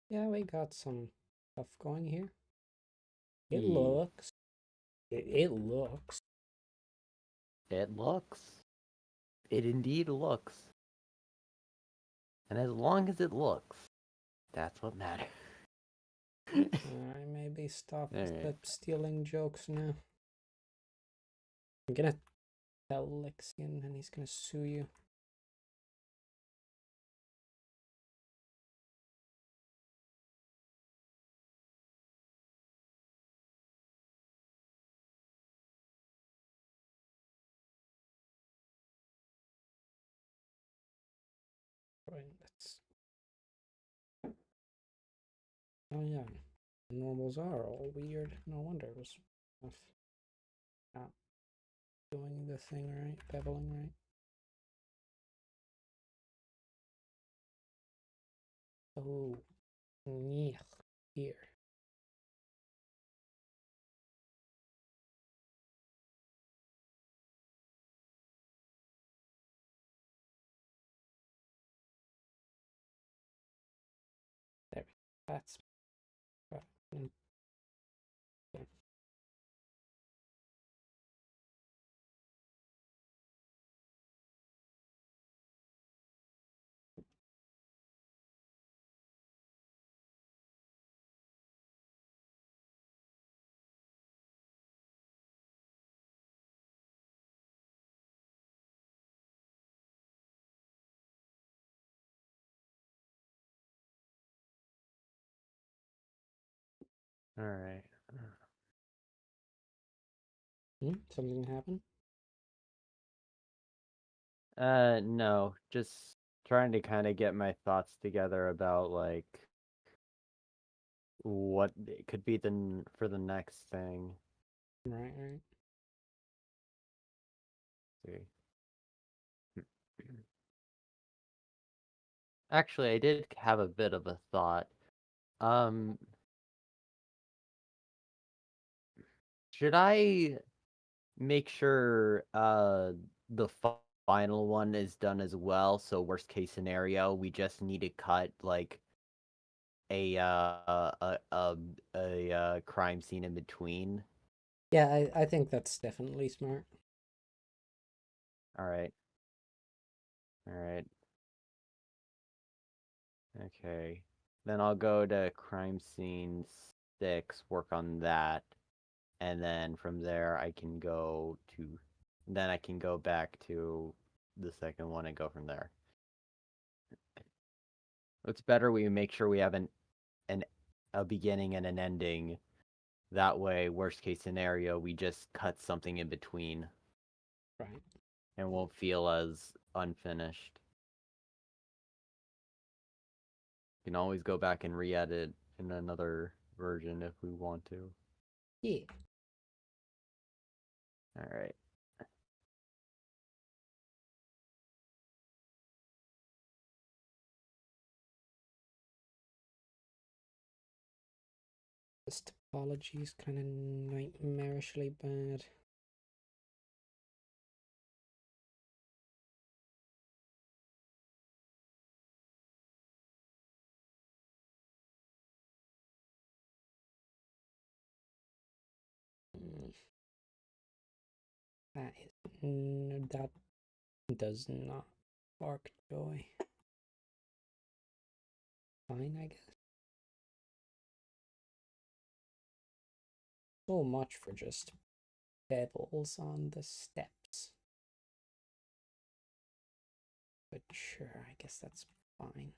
Yeah, we got some stuff going here. It Yeah. looks. It looks. It looks. It indeed looks. And as long as it looks, that's what matters. Alright, maybe stop Alright. stealing jokes now. I'm gonna tell Lexian and he's gonna sue you. Right, that's. Oh yeah, normals are all weird. No wonder it was not doing the thing right, beveling right. Oh, yeah, here. There, that's. Okay. Alright. Something happened? No. Just trying to kind of get my thoughts together about, like, what it could be for the next thing. Right, right. Let's see. Actually, I did have a bit of a thought. Um, should I make sure the final one is done as well? So worst case scenario, we just need to cut like a crime scene in between. Yeah, I think that's definitely smart. All right. All right. Okay. Then I'll go to crime scene 6, work on that, and then from there I can go back to the second one and go from there. It's better we make sure we have an a beginning and an ending. That way, worst case scenario, we just cut something in between Right. and won't feel as unfinished. We can always go back and re-edit in another version if we want to. Yeah. All right. This topology is kind of nightmarishly bad. That is that does not spark joy. Fine, I guess. So much for just pebbles on the steps. But sure, I guess that's fine.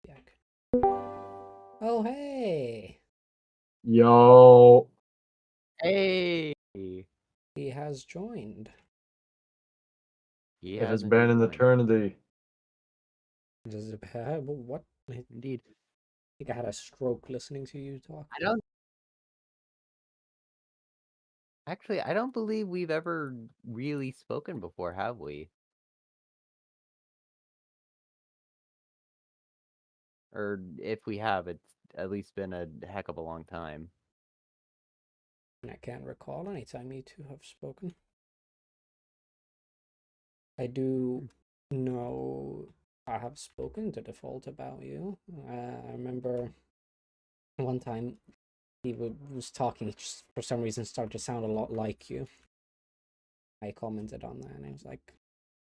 Yeah. Oh hey, Yo, Hey, he he has joined. it has has been indeed an joined. eternity. Does it have what? I Indeed. think I had a stroke listening to you talk. I don't actually. I don't believe we've ever really spoken before, have we? Or if we have, it's at least been a heck of a long time. I can't recall any time you two have spoken. I do know I have spoken to Default about you. I remember one time he was talking, he just for some reason started to sound a lot like you. I commented on that and I was like,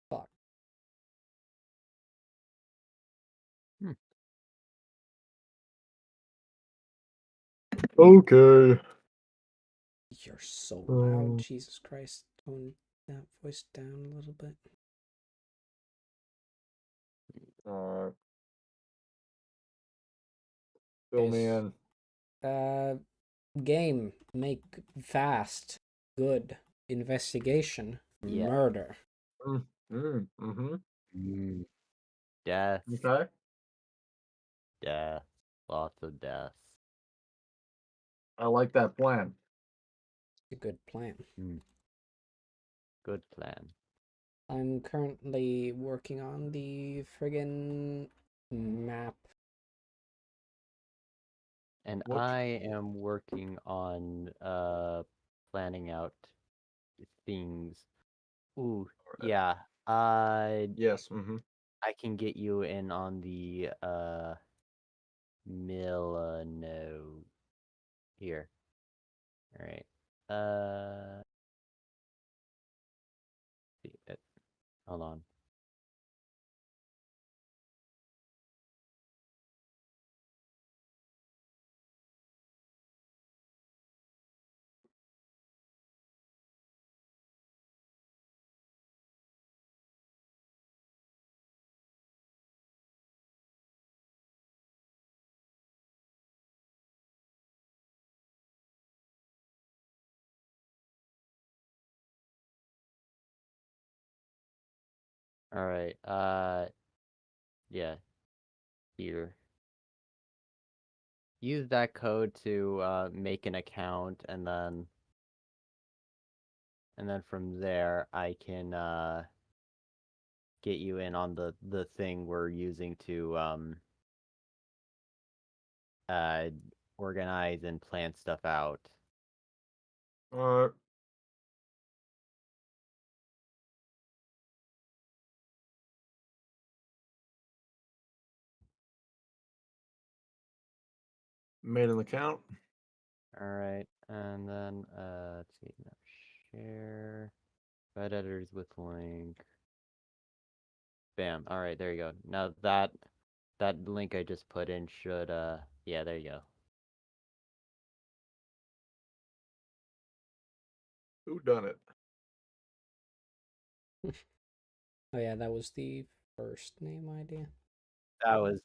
fuck. Okay. You're so loud, Oh. Jesus Christ. Tone that voice down a little bit. Alright. Fill me Yes. in. Game, make fast, good, investigation, Yeah. murder. Mm-hmm. Death. Okay. Death. Lots of death. I like that plan. A good plan. Good plan. I'm currently working on the friggin' map. And What? I am working on planning out things. Ooh, yeah. Yes. Mm-hmm. I can get you in on the Milano here. All right. Hold on. All right. Yeah. Here. Use that code to make an account, and then from there I can get you in on the thing we're using to uh organize and plan stuff out. Alright. Made an account. All right, and then let's see, now share web editors with link. Bam. All right, there you go. Now that link I just put in should yeah, there you go. Who done it? Oh yeah, that was the first name idea. That was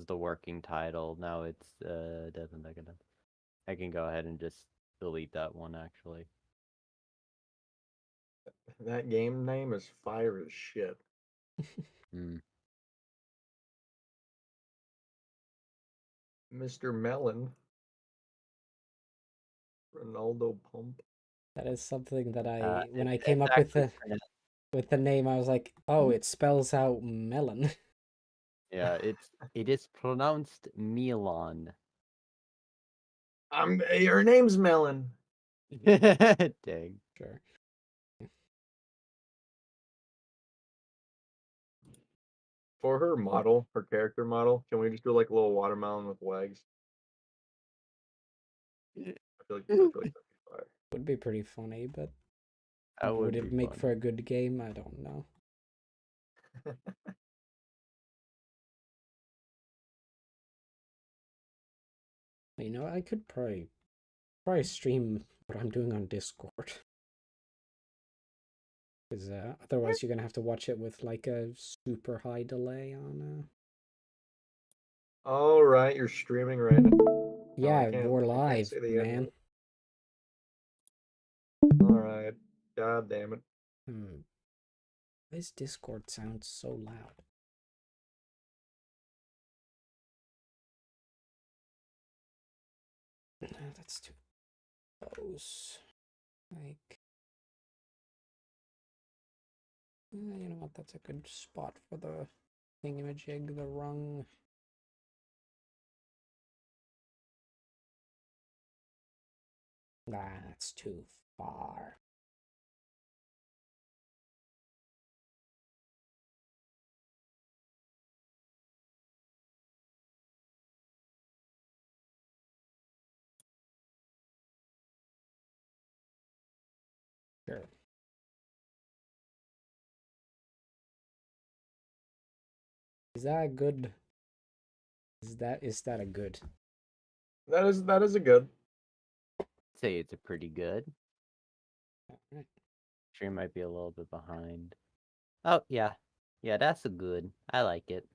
the working title. Now it's doesn't make it. I can go ahead and just delete that one actually. That game name is fire as shit. Mr. Melon. Ronaldo Pump. That is something that when I came It's up with actually the name, I was like, oh, it spells out melon. yeah, it is pronounced Milan. Your name's Melon. Dang. Sure. For her model, her character model, can we just do like a little watermelon with legs? I feel like that'd be fire. Would be pretty funny, but That would would it be make fun. for a good game? I don't know. You know, I could probably stream what I'm doing on Discord. Because otherwise you're gonna have to watch it with like a super high delay on. All right, you're streaming right now. Yeah, I can't we're live, say the man. All right, god damn it. Why does Discord sound so loud? That's too close. Like, you know what? That's a good spot for the thingamajig, the rung. Nah, that's too far. Is that good? Is that a good? That is a good. Say it's a pretty good. Alright. Stream might be a little bit behind. Oh yeah, yeah, that's a good. I like it.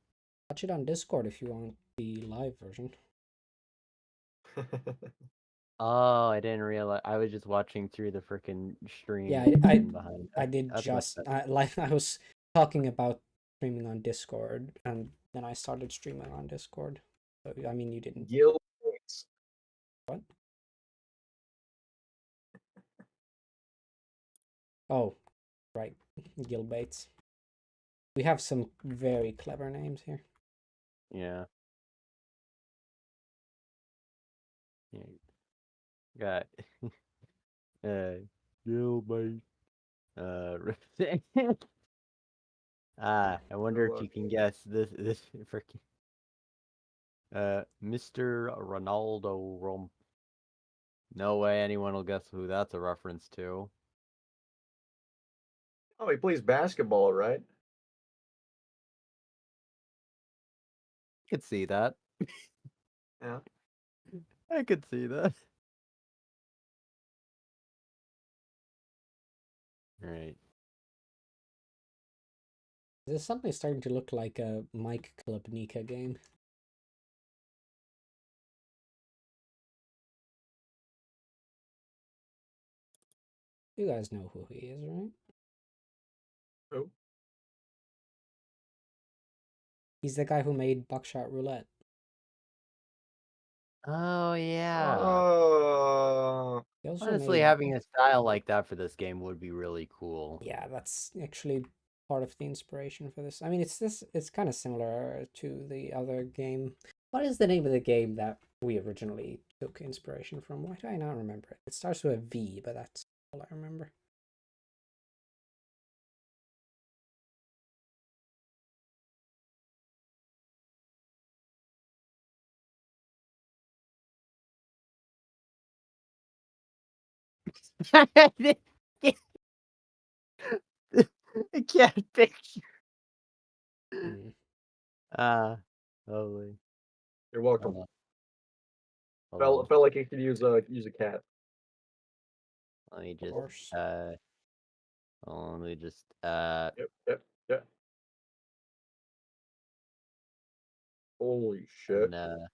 Watch it on Discord if you want the live version. Oh, I didn't realize. I was just watching through the freaking stream. Yeah, behind. I did That's much just better. I was talking about streaming on Discord, and then I started streaming on Discord. So I mean, you didn't. Gil Bates. What? Oh, right, Gil Bates. We have some very clever names here. Yeah. Yeah. Got Gilbert. I wonder if you can guess this freaking Mr. Ronaldo Rump. No way anyone will guess who that's a reference to. Oh, he plays basketball, right? I could see that. Yeah. I could see that. Alright. This is suddenly starting to look like a Mike Klubnika game. You guys know who he is, right? Who? He's the guy who made Buckshot Roulette. Oh yeah. He also Honestly, made... having a style like that for this game would be really cool. Yeah, that's actually part of the inspiration for this. I mean, it's kind of similar to the other game. What is the name of the game that we originally took inspiration from? Why do I not remember it? It starts with a V, but that's all I remember. I can't picture. Hmm. Holy. You're welcome. Hold on. Felt like you could use a cat. Let me Of just course. let me just Yep. Holy shit. and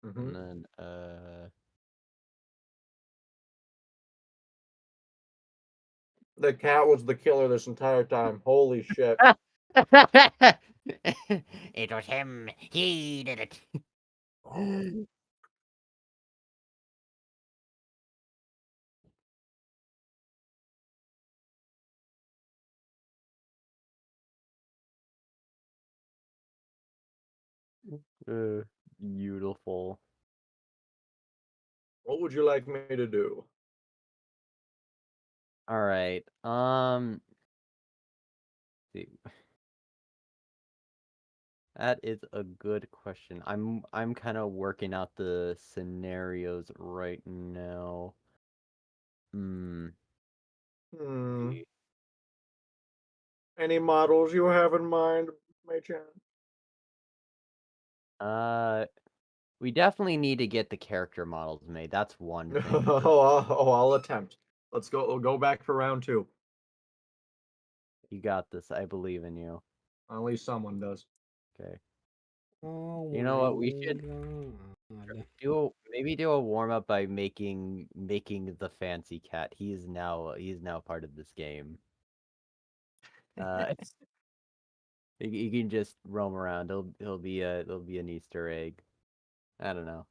Mm-hmm. and then The cat was the killer this entire time. Holy shit. it was him. He did it. Beautiful. What would you like me to do? All right. See. That is a good question. I'm kind of working out the scenarios right now. Hmm. See. Any models you have in mind, my chance? We definitely need to get the character models made. That's one thing. I'll attempt. We'll go back for round 2. You got this. I believe in you. At least someone does. Okay. Oh You know my what? We should god. maybe do a warm up by making the fancy cat. He's now part of this game. You can just roam around. He'll be an Easter egg. I don't know.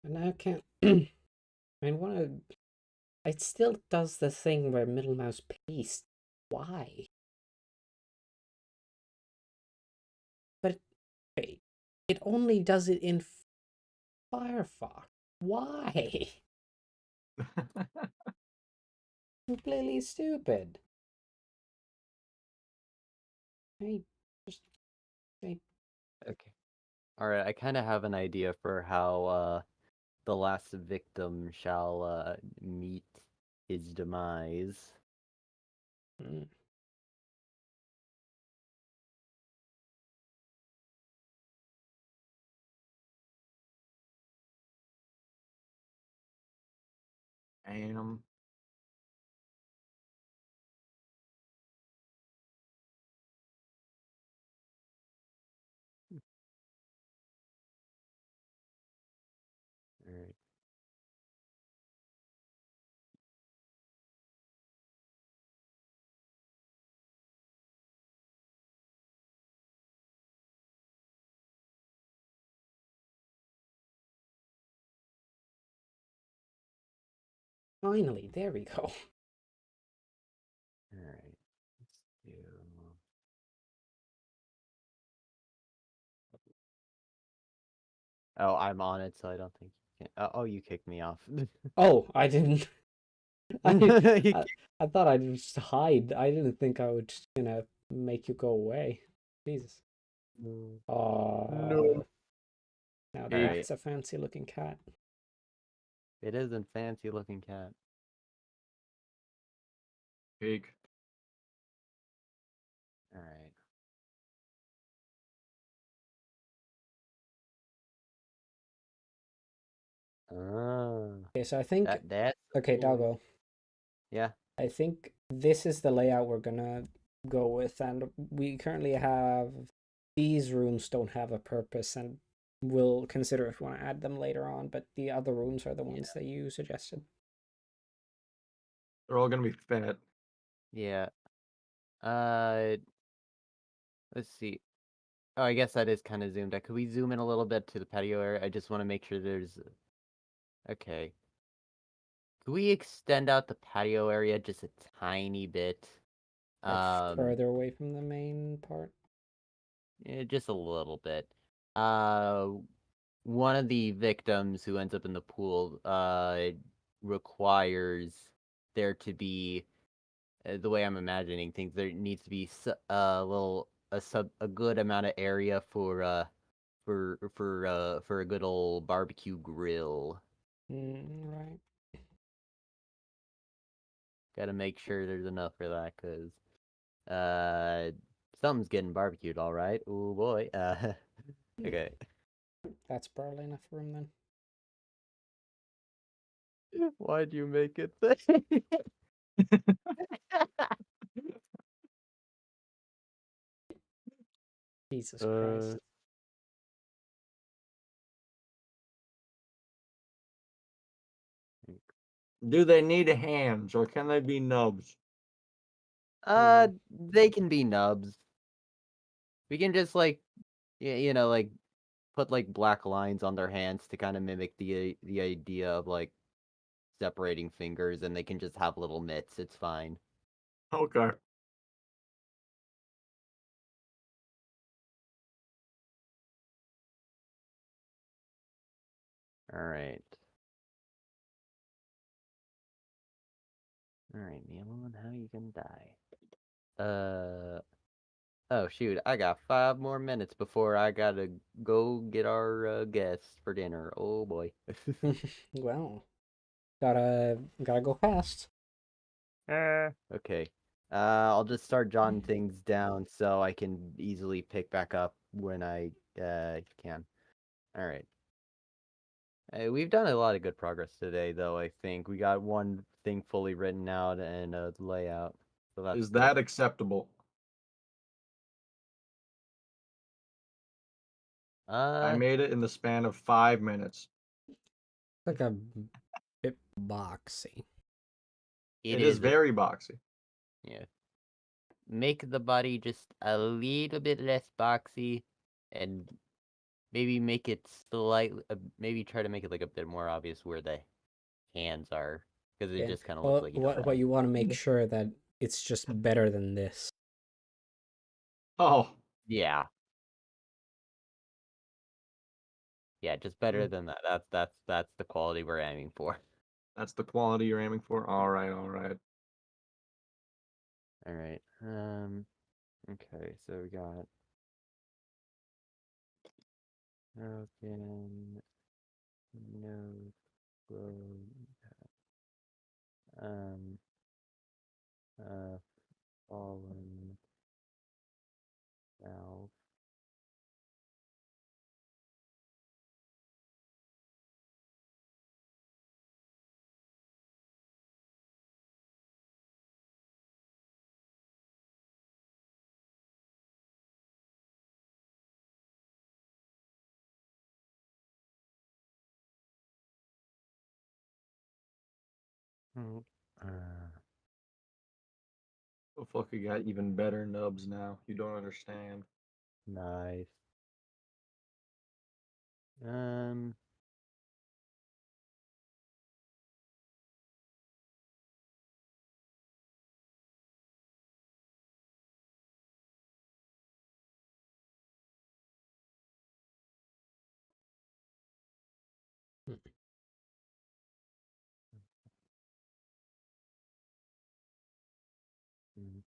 And I can't. I want to. It still does the thing where middle mouse paste. Why? But it only does it in Firefox. Why? Completely stupid. I just I Okay. All right. I kind of have an idea for how the last victim shall meet his demise. mm, Damn. All right. finally, there we go. All right. Let's do. Oh, I'm on it, so I don't think you can. Oh, you kicked me off. Oh, I didn't. I, You I I thought I'd just hide. I didn't think I would, make you go away. Jesus. kicked- Oh, now All right. that's a fancy looking cat. It is a fancy looking cat. Peak. All right. Ah, Okay, so I think that's okay, cool. Doggo. Yeah. I think this is the layout we're gonna go with, and we currently have these rooms don't have a purpose, and we'll consider if we want to add them later on. But the other rooms are the ones that you suggested. They're all gonna be fat. Yeah. Uh, let's see. Oh, I guess that is kind of zoomed out. Could we zoom in a little bit to the patio area? I just want to make sure there's. Okay. Could we extend out the patio area just a tiny bit? Like Um, further away from the main part. just a little bit. Uh, one of the victims who ends up in the pool, requires there to be, the way I'm imagining things, there needs to be a good amount of area for a good old barbecue grill. Right. Gotta make sure there's enough for that, cause something's getting barbecued, all right. Oh boy. Okay. That's barely enough room then. Why'd you make it? Jesus uh, Christ. Do they need hands or can they be nubs? they can be nubs. We can just like, like put like black lines on their hands to kind of mimic the idea of like separating fingers, and they can just have little mitts. It's fine. Okay. All right. All right, Neil, how you gonna die? Oh shoot, I got 5 more minutes before I gotta go get our guests for dinner. Oh boy. Well, gotta go fast. Okay. I'll just start jotting things down so I can easily pick back up when I can. All right. We've done a lot of good progress today, though. I think we got one thing fully written out and a layout, so that's Is good. that acceptable? I made it in the span of 5 minutes. Like a bit boxy. It is very boxy. Yeah. Make the body just a little bit less boxy, and maybe make it slightly, maybe try to make it like a bit more obvious where the hands are, because it Yeah. just kind of looks Well, like you don't have. what you want to make sure that it's just better than this. Oh, Yeah. Yeah, just better than that. That's the quality we're aiming for. That's the quality you're aiming for? Alright, alright. Alright. Okay, so we got broken, no glow, um, fallen, valve. Mm, The fuck, you got even better nubs now. You don't understand. nice. Um, mm,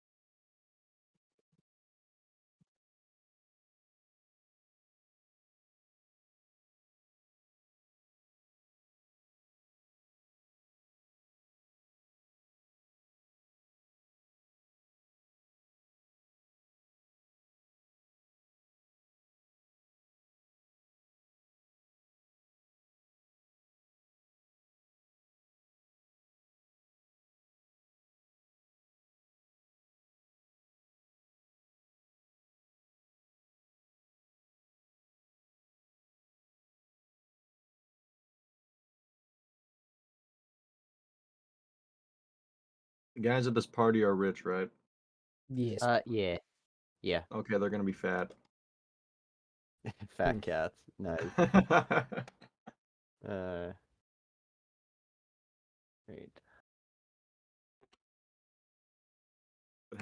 The guys at this party are rich, right? Yes. yeah. Yeah. Okay, they're gonna be fat. Fat cats. Nice. Uh, Great.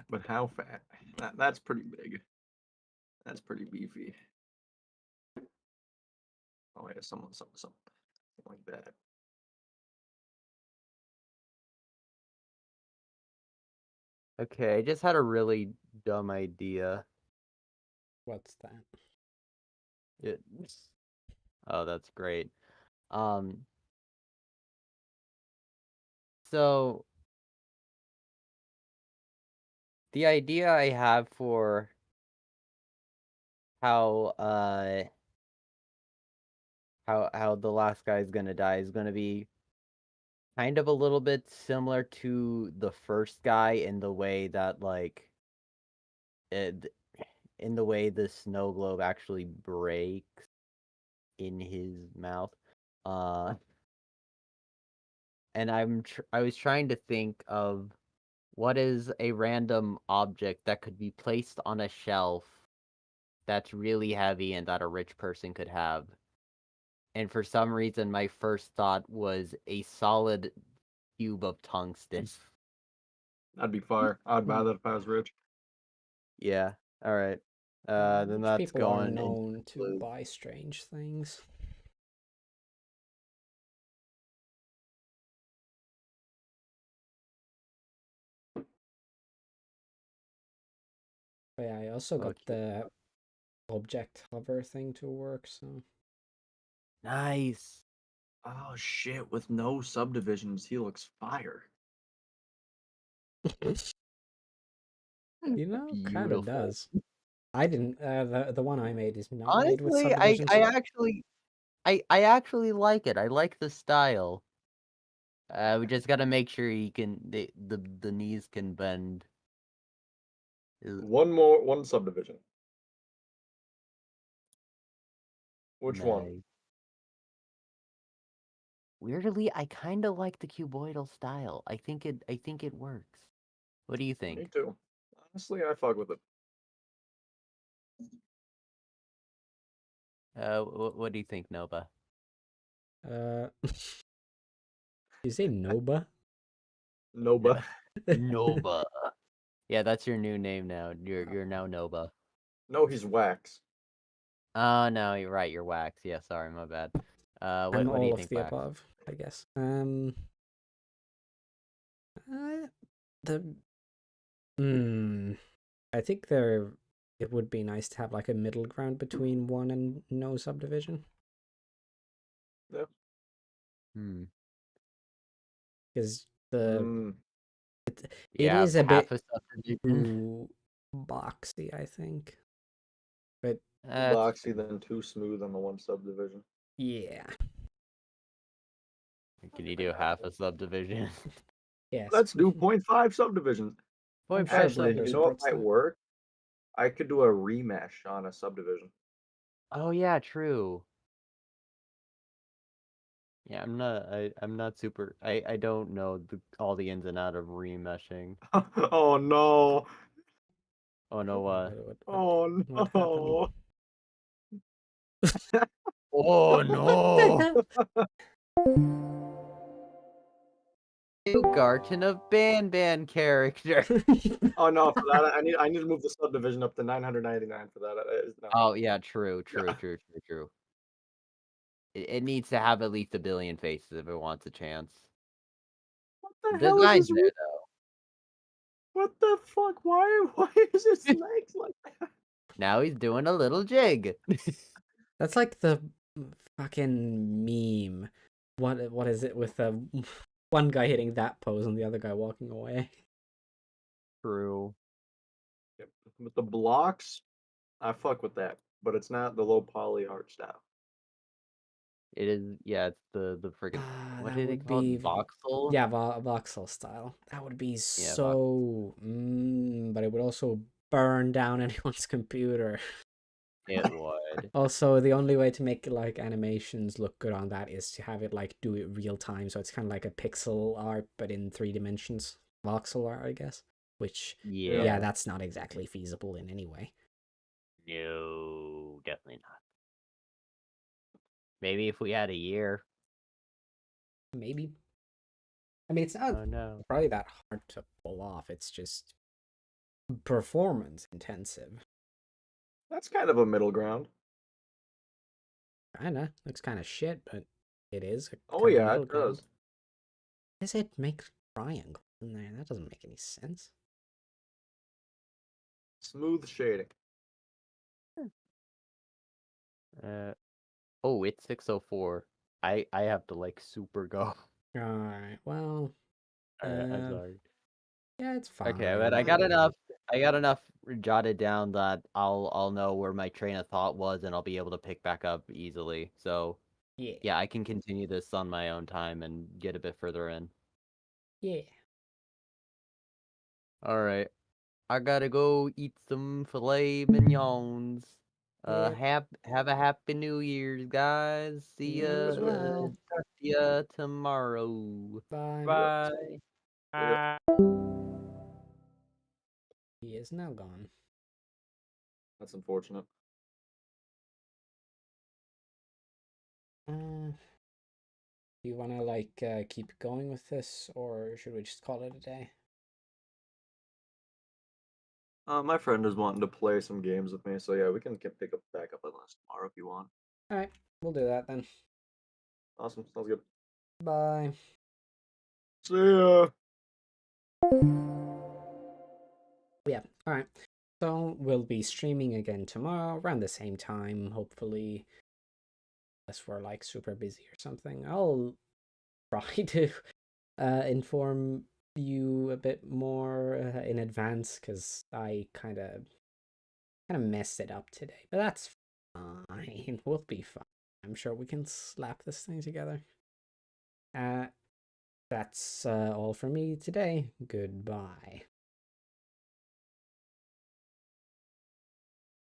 But how fat? That's pretty big. That's pretty beefy. Oh yeah, something like that. Okay, I just had a really dumb idea. What's that? It, oh, that's great. Um, so the idea I have for how how the last guy is gonna die is gonna be kind of a little bit similar to the first guy in the way that like it, in the way the snow globe actually breaks in his mouth. Uh, and I was trying to think of what is a random object that could be placed on a shelf that's really heavy and that a rich person could have. And for some reason, my first thought was a solid cube of tungsten. That'd be fire. I'd buy that if I was rich. Yeah. All right. Then Rich that's people are going into known to blue. buy strange things. But yeah, I also got Okay. the object hover thing to work, so Nice. Oh shit! With no subdivisions, he looks fire. you know, kind of Beautiful. does. I didn't. The one I made is not made with Honestly, subdivisions. I actually like it. I like the style. We just gotta make sure he can the knees can bend. One subdivision. Which one? Nice. Weirdly, I kind of like the cuboidal style. I think it works. What do you Me think? too. Honestly, I fuck with it. What do you think, Nova? Uh, you say Noba? Noba. Nova. Yeah, that's your new name now. You're now Nova. No, he's wax. Oh no, you're right. You're wax. Yeah, sorry, my bad. I'm What do all you of think, the wax? above, I guess. The I think it would be nice to have like a middle ground between one and no subdivision. Yeah. Because it Yeah, is a half bit a subdivision. too boxy, I think. But Too boxy, then too smooth on the one subdivision. yeah. Can you do half a subdivision? Yes. Let's do 0.5 subdivision. I'm sure Actually, you Blender know what supports might that. work? I could do a remesh on a subdivision. Oh yeah, true. Yeah, I'm not super. I don't know all the ins and outs of remeshing. Oh no! Oh no, what? Oh What happened? no! Oh What no! New Garten of Ban character. the Oh no! For that, I need to move the subdivision up to 999 for that. No. Oh yeah, true. It needs to have at least 1 billion faces if it wants a chance. What the The hell is design's this? there though. What the fuck? Why is his legs like that? Now he's doing a little jig. That's like the fucking meme. What is it with the one guy hitting that pose and the other guy walking away? True. Yep. With the blocks, I fuck with that, but it's not the low poly art style. It is. Yeah, it's the friggin' what That did they would call be it? Voxel. yeah, voxel style. That would be Yeah, so. But it would also burn down anyone's computer. it would. Also, the only way to make like animations look good on that is to have it like do it real time, so it's kind of like a pixel art but in 3 dimensions, voxel art, I guess. Which yeah, that's not exactly feasible in any way. No, definitely not. Maybe if we had a year. Maybe. I mean, it's not Oh no. probably that hard to pull off. It's just performance intensive. That's kind of a middle ground. Kinda looks kind of shit, but it is Oh kind of a yeah, middle it does. ground. Does it make triangle in there? That doesn't make any sense. Smooth shading. Oh, it's 6:04. I have to like super go. All right. Well, Alright, I'm sorry. yeah, it's fine. Okay, but I got enough. I got enough jotted down that I'll know where my train of thought was, and I'll be able to pick back up easily. So yeah, I can continue this on my own time and get a bit further in. Yeah. All right, I gotta go eat some filet mignons. Have a happy New Year's, guys. See You as well. talk to ya tomorrow. Bye. Bye. Yeah. He is now gone. That's unfortunate. Do you want to like keep going with this, or should we just call it a day? My friend is wanting to play some games with me, so yeah, we can pick up back up on this tomorrow if you want. All right, we'll do that then. Awesome, sounds good. Bye. See ya. Yeah. All right. So we'll be streaming again tomorrow around the same time, hopefully. Unless we're like super busy or something. I'll try to inform you a bit more in advance because I kind of messed it up today, but that's fine. We'll be fine. I'm sure we can slap this thing together. That's all for me today. Goodbye.